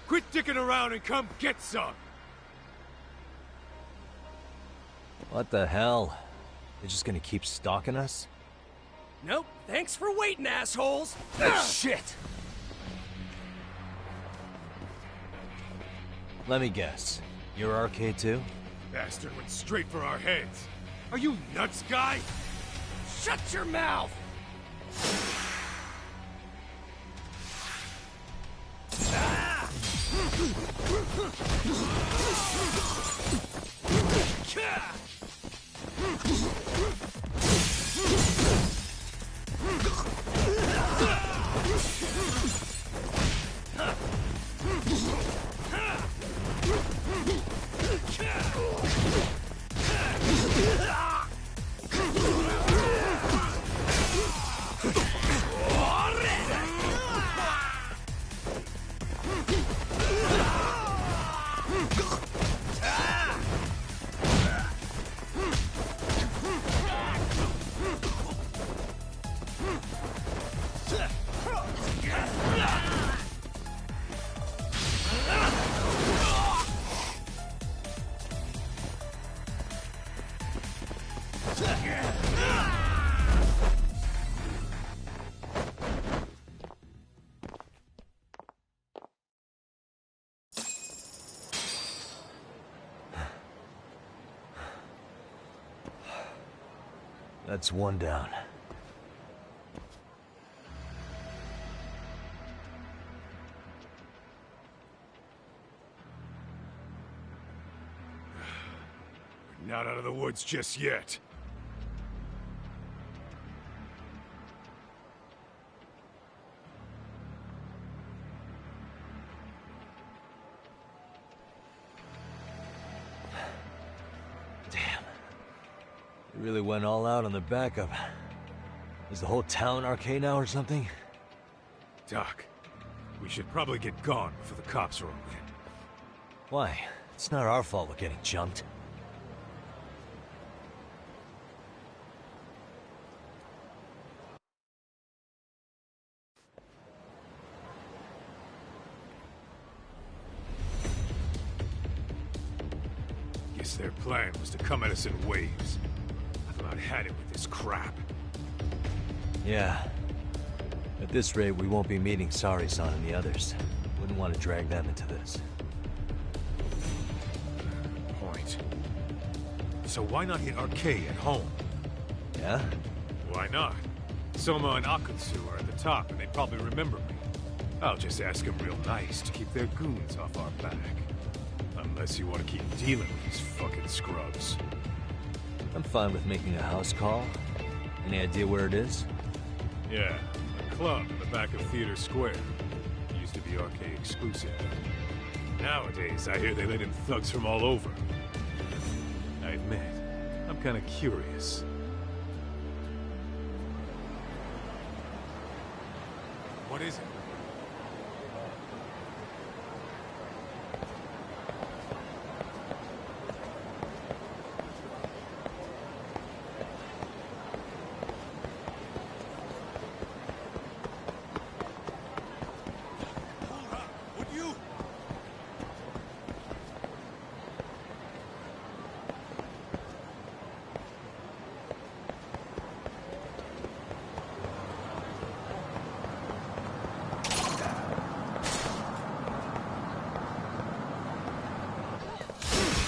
Quit dicking around and come get some! What the hell? They're just gonna keep stalking us? Nope. Thanks for waiting, assholes. Shit! Let me guess. You're RK too? Bastard went straight for our heads. Are you nuts, guy? Shut your mouth! That's one down. We're not out of the woods just yet. They really went all out on the backup. Is the whole town RK now or something? Doc, we should probably get gone before the cops are over it. Why? It's not our fault we're getting jumped. Guess their plan was to come at us in waves. I've about had it with this crap. Yeah. At this rate, we won't be meeting Sari-san and the others. Wouldn't want to drag them into this. Point. So why not hit RK at home? Yeah? Why not? Soma and Akutsu are at the top, and they probably remember me. I'll just ask them real nice to keep their goons off our back. Unless you want to keep dealing with these fucking scrubs. I'm fine with making a house call. Any idea where it is? Yeah, a club in the back of Theater Square. Used to be RK exclusive. Nowadays, I hear they let in thugs from all over. I admit, I'm kind of curious. What is it?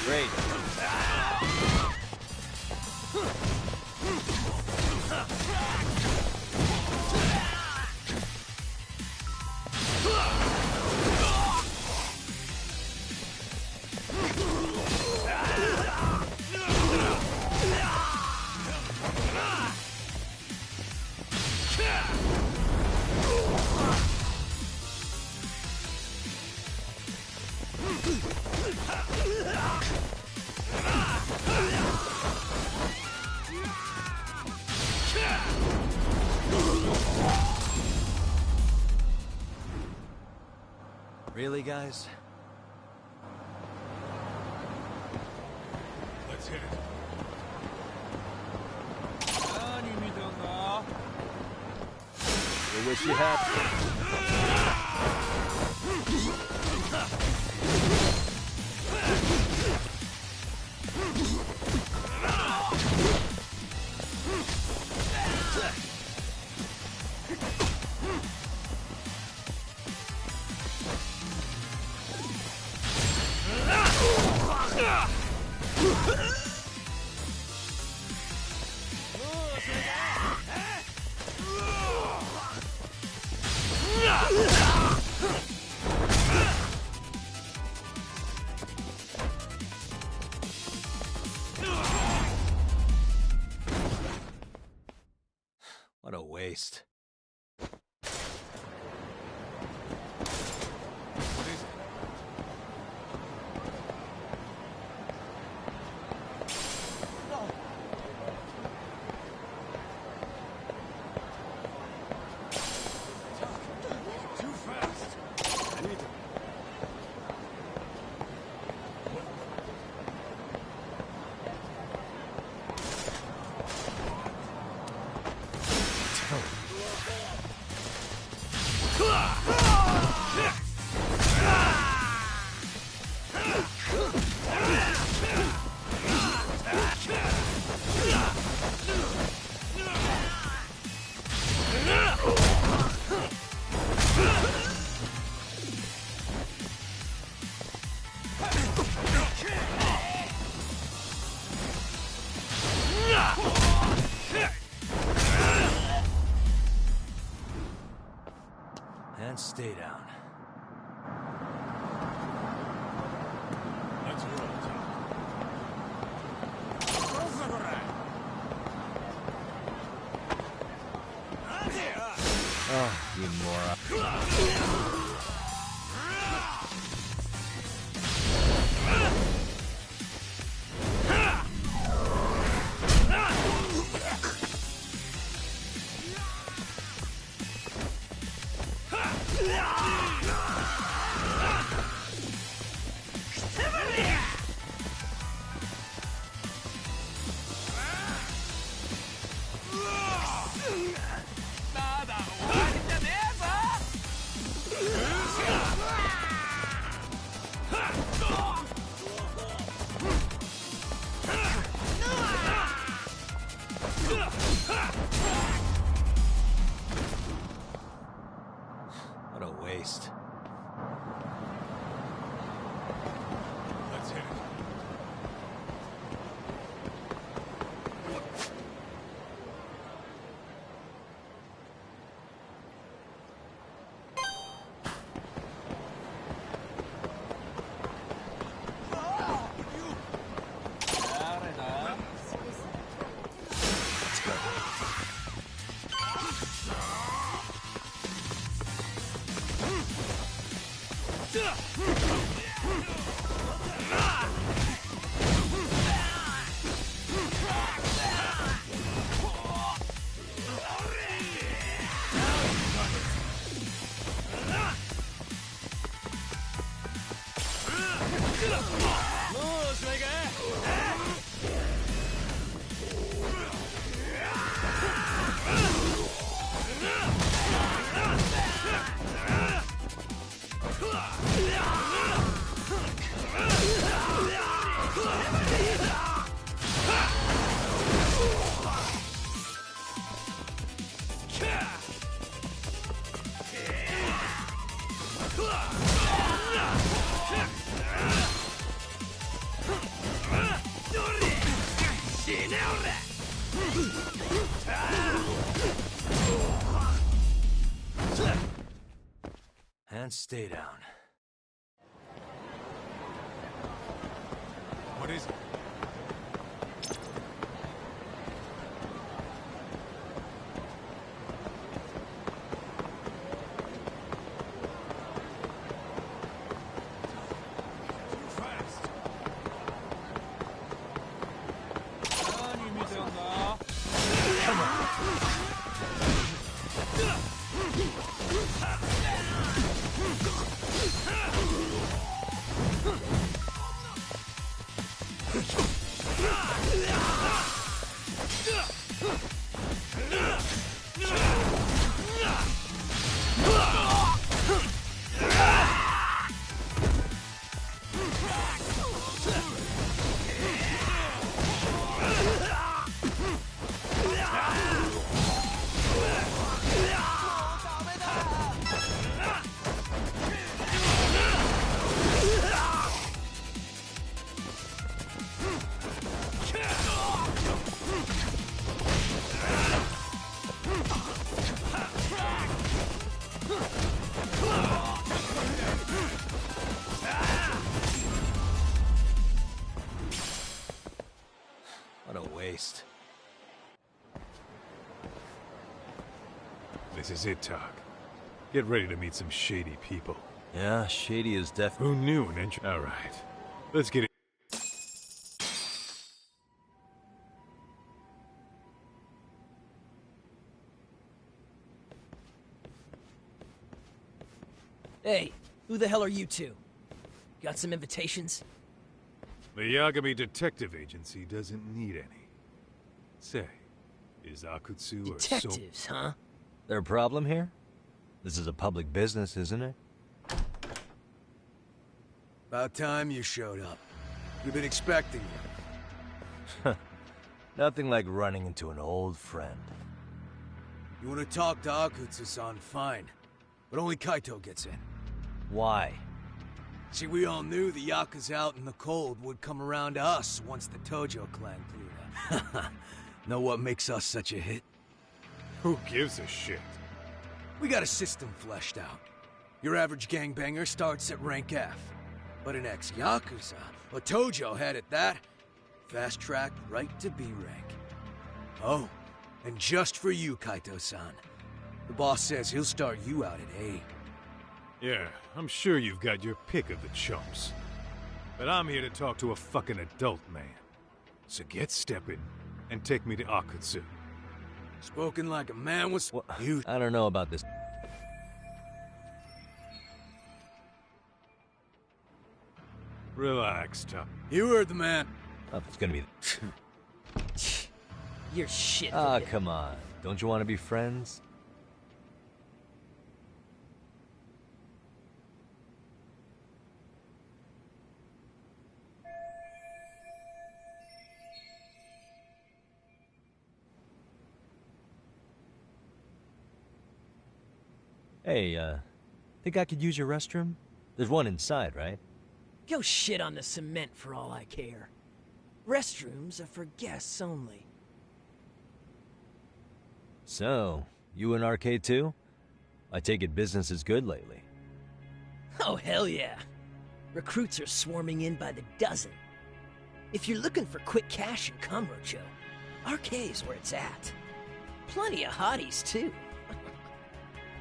Great. Really, guys? Let's hit it. We wish you had. What a waste. And stay down. Let's roll, Oh, you moron. What a waste. Let's hit it. And stay down. What is it? This is it, Talk. Get ready to meet some shady people. Yeah, shady is definitely... Who knew an entry? Alright. Let's get it. Hey, who the hell are you two? Got some invitations? The Yagami Detective Agency doesn't need any. Say, is Akutsu or so... Detectives, huh? There a problem here? This is a public business, isn't it? About time you showed up. We've been expecting you. Nothing like running into an old friend. You want to talk to Akutsu-san, fine. But only Kaito gets in. Why? See, we all knew the Yakuza out in the cold would come around to us once the Tojo clan cleared up. Know what makes us such a hit? Who gives a shit? We got a system fleshed out. Your average gangbanger starts at rank F. But an ex-Yakuza, a Tojo head at that, fast-tracked right to B rank. Oh, and just for you, Kaito-san. The boss says he'll start you out at A. Yeah, I'm sure you've got your pick of the chumps. But I'm here to talk to a fucking adult man. So get stepping and take me to Akutsu. Spoken like a man was... Well, I don't know about this. Relax, Top. You heard the man. Oh, it's gonna be... You're shit. Ah, come on. Don't you want to be friends? Hey, think I could use your restroom? There's one inside, right? Go shit on the cement for all I care. Restrooms are for guests only. So, you in arcade too? I take it business is good lately. Oh, hell yeah. Recruits are swarming in by the dozen. If you're looking for quick cash in Kamurocho, arcade's where it's at. Plenty of hotties, too.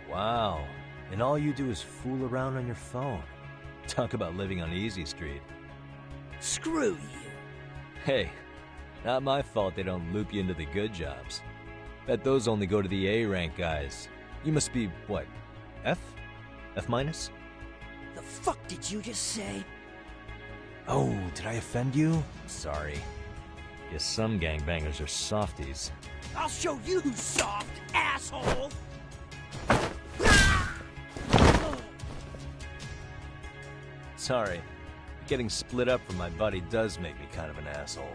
Wow. And all you do is fool around on your phone. Talk about living on Easy Street. Screw you. Hey, not my fault they don't loop you into the good jobs. Bet those only go to the A-rank guys. You must be, what, F? F minus? The fuck did you just say? Oh, did I offend you? Sorry. Guess some gangbangers are softies. I'll show you who's soft, asshole! Sorry. Getting split up from my buddy does make me kind of an asshole.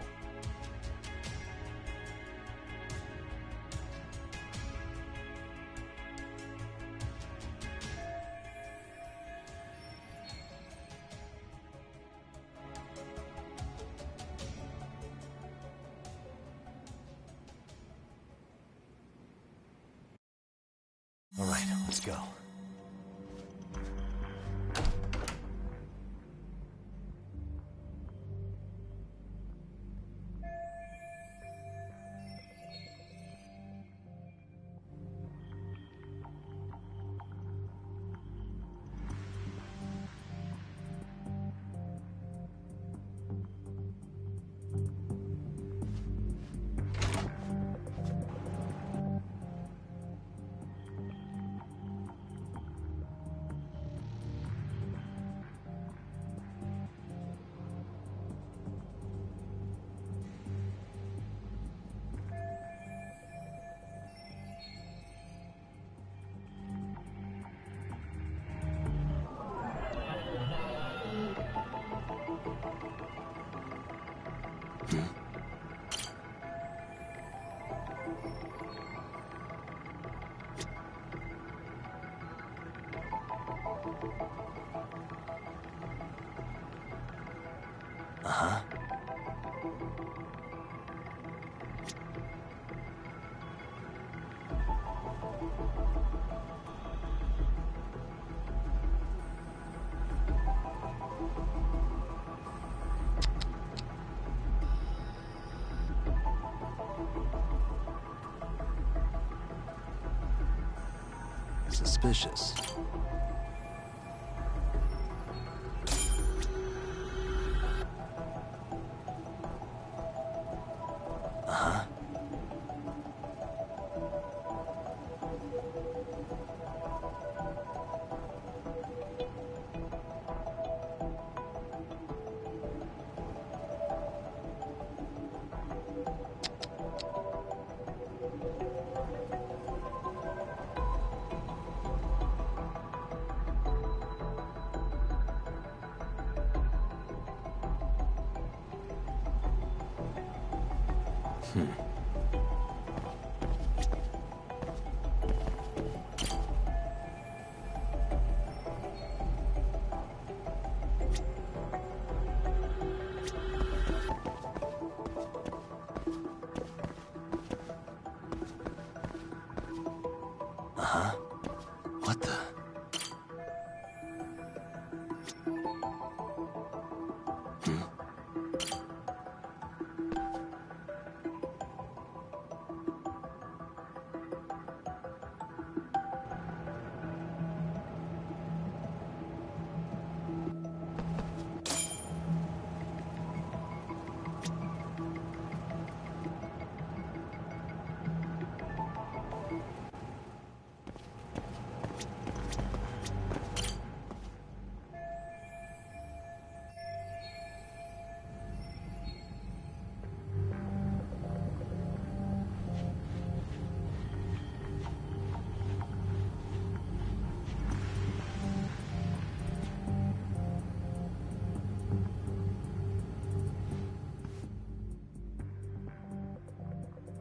All right, let's go. Uh-huh. Suspicious. Uh-huh. Uh-huh. What the?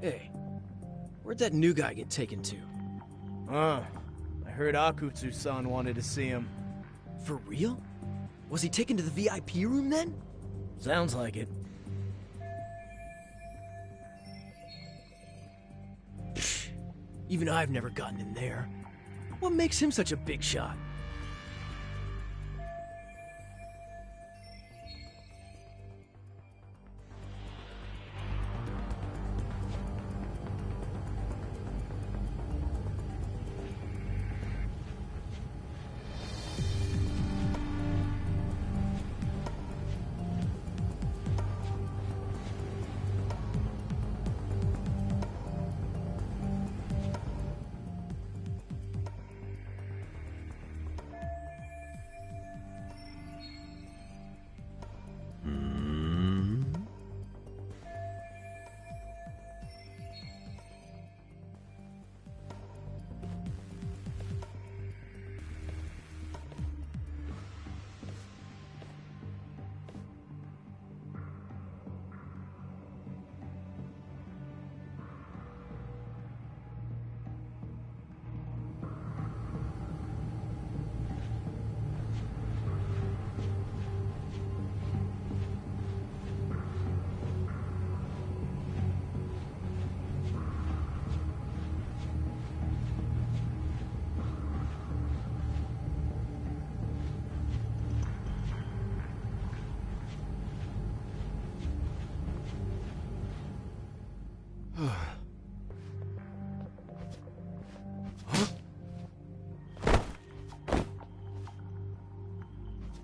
Hey, where'd that new guy get taken to? I heard Akutsu-san wanted to see him. For real? Was he taken to the VIP room then? Sounds like it. Even I've never gotten in there. What makes him such a big shot?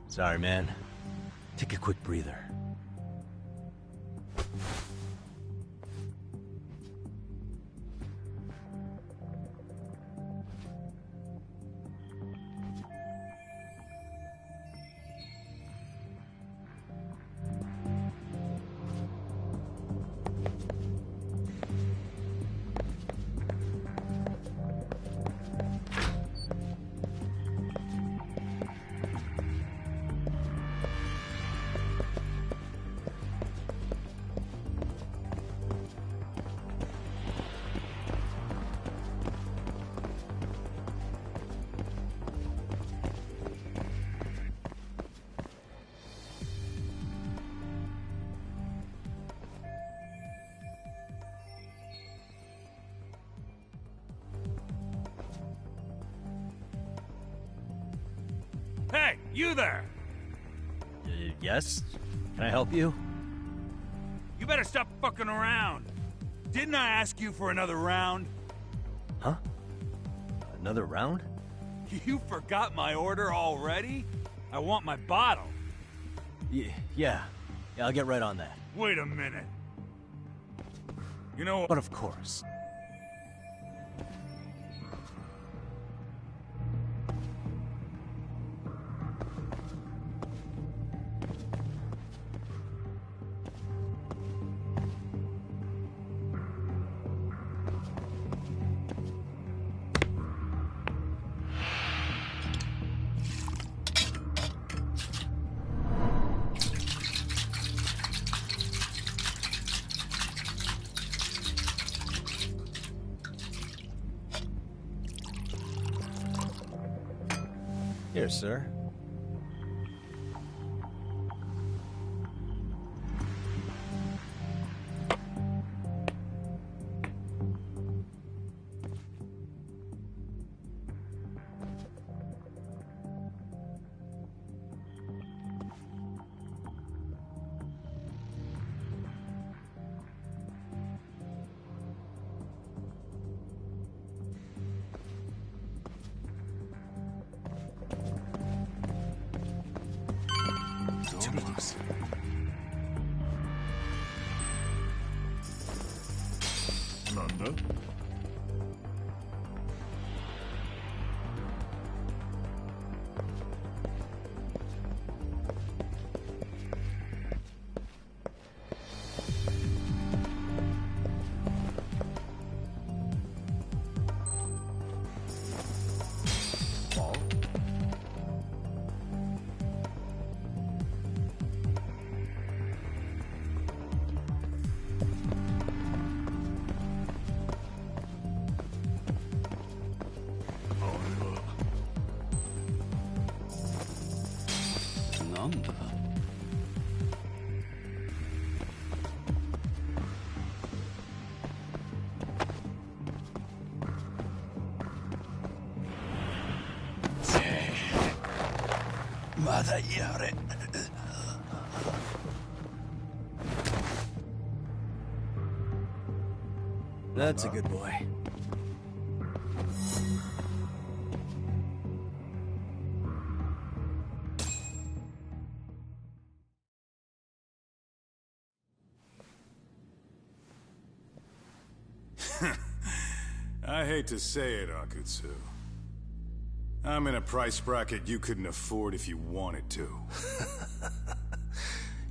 Sorry, man. Take a quick breather. Hey, you there! Yes? Can I help you? You better stop fucking around. Didn't I ask you for another round? Huh? Another round? You forgot my order already? I want my bottle. Yeah, I'll get right on that. Wait a minute. You know... But of course. Here, sir. That's a good boy. I hate to say it, Akutsu. I'm in a price bracket you couldn't afford if you wanted to.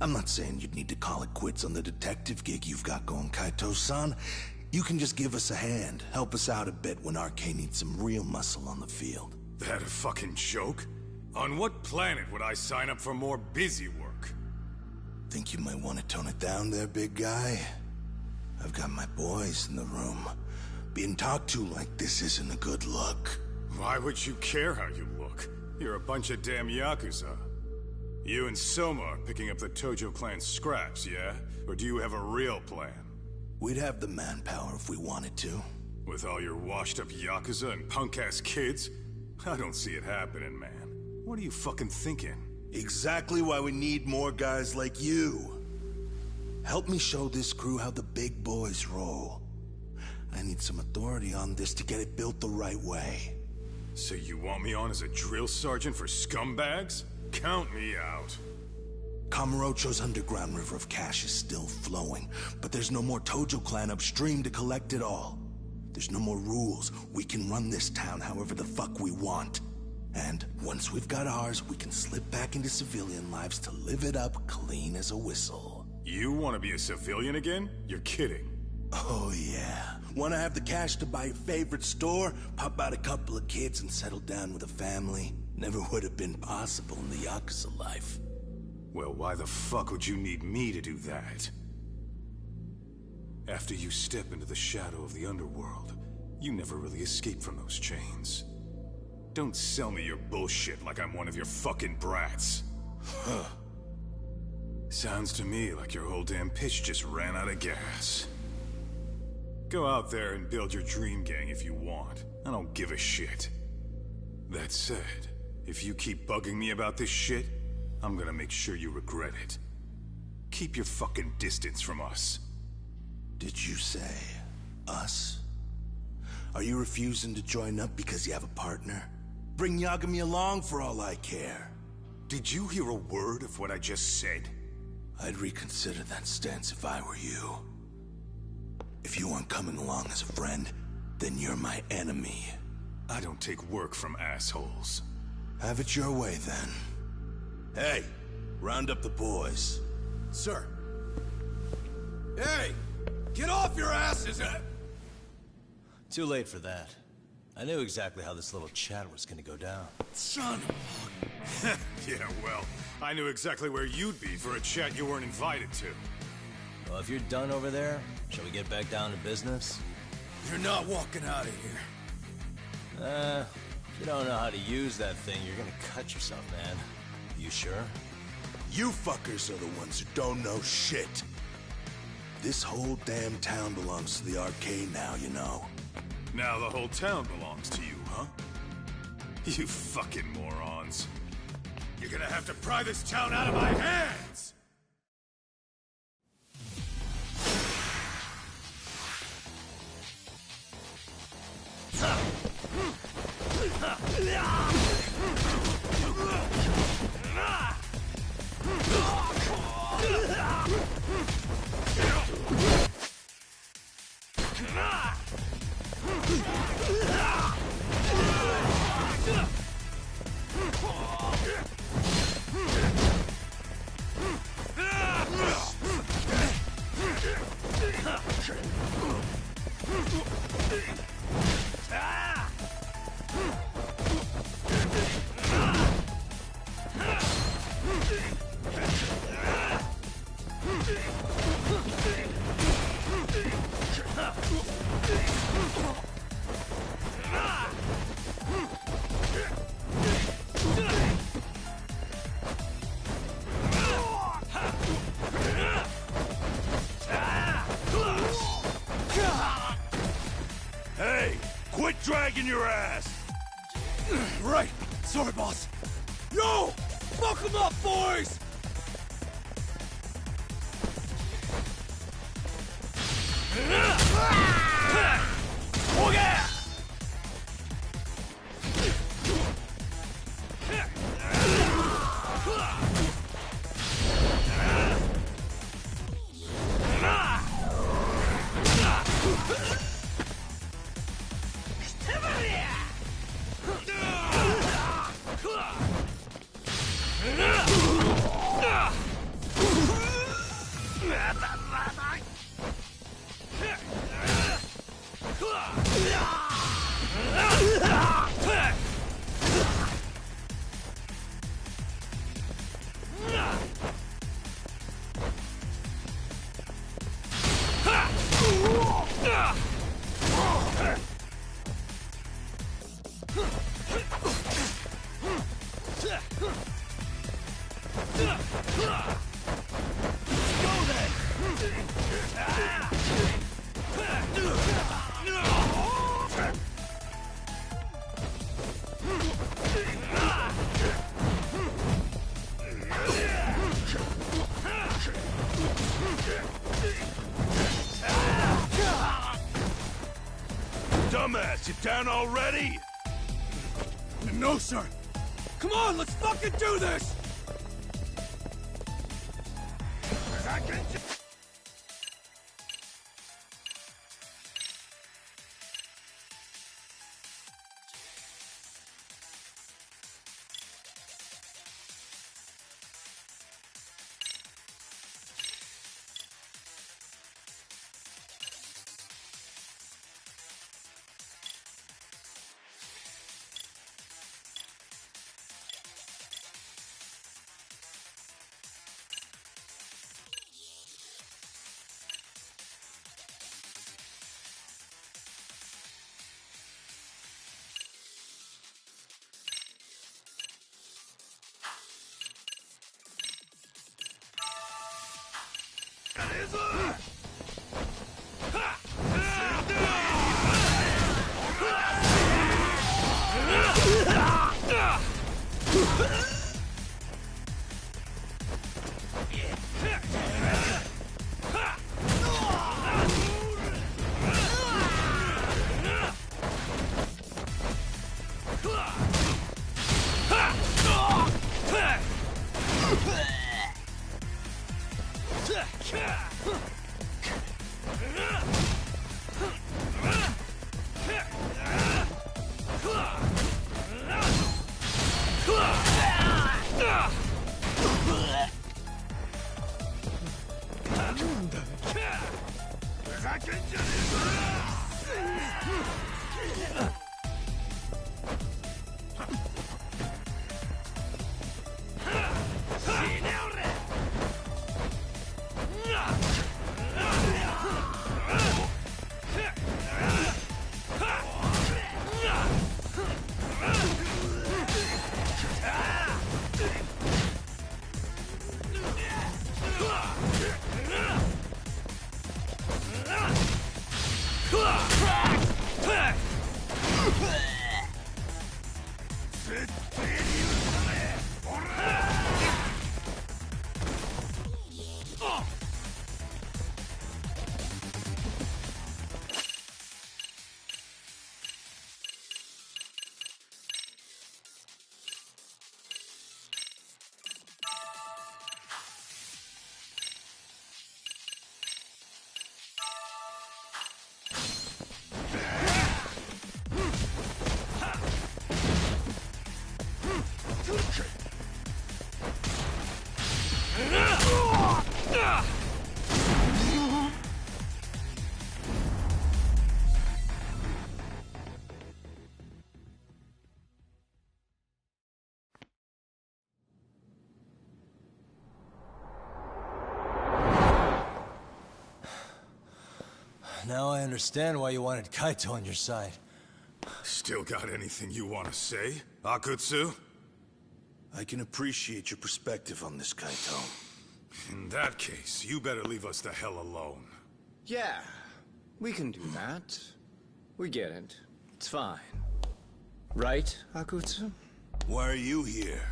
I'm not saying you'd need to call it quits on the detective gig you've got going, Kaito-san. You can just give us a hand, help us out a bit when RK needs some real muscle on the field. That a fucking joke? On what planet would I sign up for more busy work? Think you might want to tone it down there, big guy? I've got my boys in the room. Being talked to like this isn't a good look. Why would you care how you look? You're a bunch of damn Yakuza. You and Soma are picking up the Tojo clan's scraps, yeah? Or do you have a real plan? We'd have the manpower if we wanted to. With all your washed-up Yakuza and punk-ass kids? I don't see it happening, man. What are you fucking thinking? Exactly why we need more guys like you. Help me show this crew how the big boys roll. I need some authority on this to get it built the right way. So you want me on as a drill sergeant for scumbags? Count me out. Kamurocho's underground river of cash is still flowing, but there's no more Tojo clan upstream to collect it all. There's no more rules. We can run this town however the fuck we want. And once we've got ours, we can slip back into civilian lives to live it up clean as a whistle. You want to be a civilian again? You're kidding. Oh yeah. Want to have the cash to buy your favorite store, pop out a couple of kids and settle down with a family? Never would have been possible in the Yakuza life. Well, why the fuck would you need me to do that? After you step into the shadow of the underworld, you never really escape from those chains. Don't sell me your bullshit like I'm one of your fucking brats. Huh. Sounds to me like your whole damn pitch just ran out of gas. Go out there and build your dream gang if you want. I don't give a shit. That said, if you keep bugging me about this shit, I'm gonna make sure you regret it. Keep your fucking distance from us. Did you say us? Are you refusing to join up because you have a partner? Bring Yagami along for all I care. Did you hear a word of what I just said? I'd reconsider that stance if I were you. If you aren't coming along as a friend, then you're my enemy. I don't take work from assholes. Have it your way, then. Hey, round up the boys. Sir. Hey! Get off your asses! Too late for that. I knew exactly how this little chat was gonna go down. Son of Yeah, well, I knew exactly where you'd be for a chat you weren't invited to. Well, if you're done over there, shall we get back down to business? You're not walking out of here. If you don't know how to use that thing, you're gonna cut yourself, man. You sure? You fuckers are the ones who don't know shit. This whole damn town belongs to the arcade now, you know. Now the whole town belongs to you, huh? You fucking morons. You're gonna have to pry this town out of my hands! Hey, quit dragging your ass! Right! Sorry, boss! Yo! Fuck them up, boys! Dumbass, you down already? No, sir! Come on, let's fucking do this! Now I understand why you wanted Kaito on your side. Still got anything you want to say, Akutsu? I can appreciate your perspective on this, Kaito. In that case, you better leave us the hell alone. Yeah, we can do that. We get it. It's fine. Right, Akutsu? Why are you here?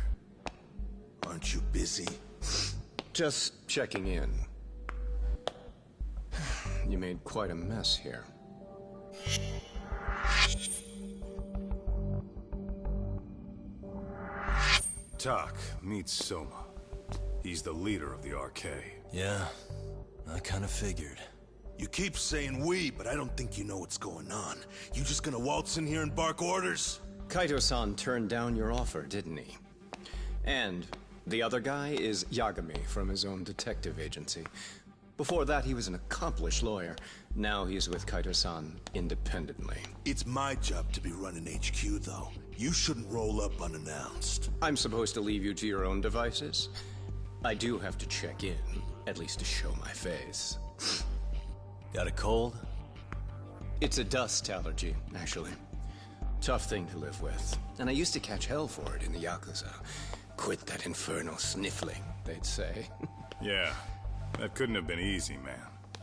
Aren't you busy? Just checking in. You made quite a mess here. Tak, meet Soma. He's the leader of the RK. Yeah, I kind of figured. You keep saying we, but I don't think you know what's going on. You just gonna waltz in here and bark orders? Kaito-san turned down your offer, didn't he? And the other guy is Yagami from his own detective agency. Before that, he was an accomplished lawyer. Now he's with Kaito-san independently. It's my job to be running HQ, though. You shouldn't roll up unannounced. I'm supposed to leave you to your own devices? I do have to check in, at least to show my face. Got a cold? It's a dust allergy, actually. Tough thing to live with. And I used to catch hell for it in the Yakuza. Quit that infernal sniffling, they'd say. Yeah, that couldn't have been easy, man.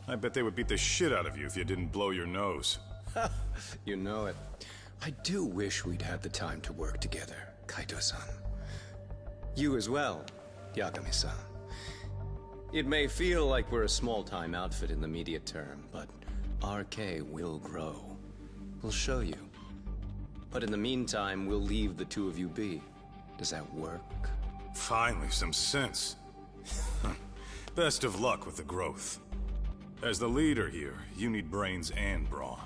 I bet they would beat the shit out of you if you didn't blow your nose. You know it. I do wish we'd had the time to work together, Kaito-san. You as well, Yagami-san. It may feel like we're a small-time outfit in the immediate term, but RK will grow. We'll show you. But in the meantime, we'll leave the two of you be. Does that work? Finally, some sense. Best of luck with the growth. As the leader here, you need brains and brawn.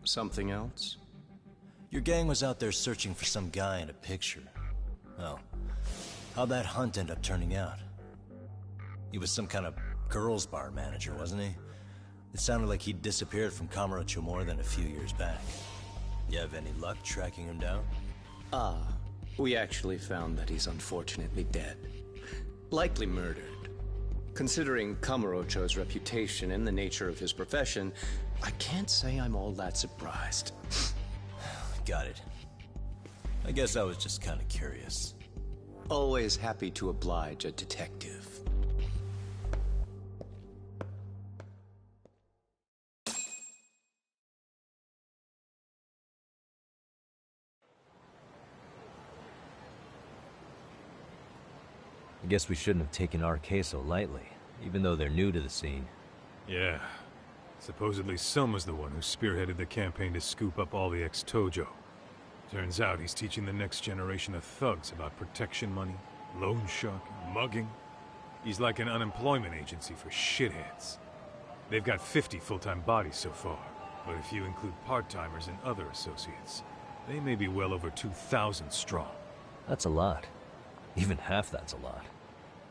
Something else? Your gang was out there searching for some guy in a picture. Oh, how'd that hunt end up turning out? He was some kind of girls' bar manager, wasn't he? It sounded like he'd disappeared from Kamurocho more than a few years back. You have any luck tracking him down? We actually found that he's unfortunately dead. Likely murdered. Considering Kamurocho's reputation and the nature of his profession, I can't say I'm all that surprised. Got it. I guess I was just kind of curious. Always happy to oblige a detective. I guess we shouldn't have taken RK so lightly, even though they're new to the scene. Yeah. Supposedly Soma's the one who spearheaded the campaign to scoop up all the ex-Tojo. Turns out he's teaching the next generation of thugs about protection money, loan sharking, mugging. He's like an unemployment agency for shitheads. They've got 50 full-time bodies so far, but if you include part-timers and other associates, they may be well over 2,000 strong. That's a lot. Even half that's a lot.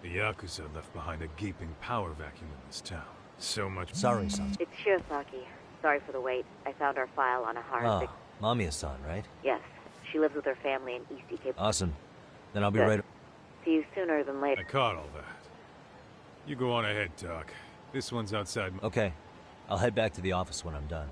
The Yakuza left behind a gaping power vacuum in this town. So much— Sorry, son. It's Shirosaki. Sorry for the wait. I found our file on a hard— Mamiya-san, right? Yes. She lives with her family in East Ike. Awesome. Then I'll be Good. right— See you sooner than later. I caught all that. You go on ahead, Doc. This one's outside— Okay. I'll head back to the office when I'm done.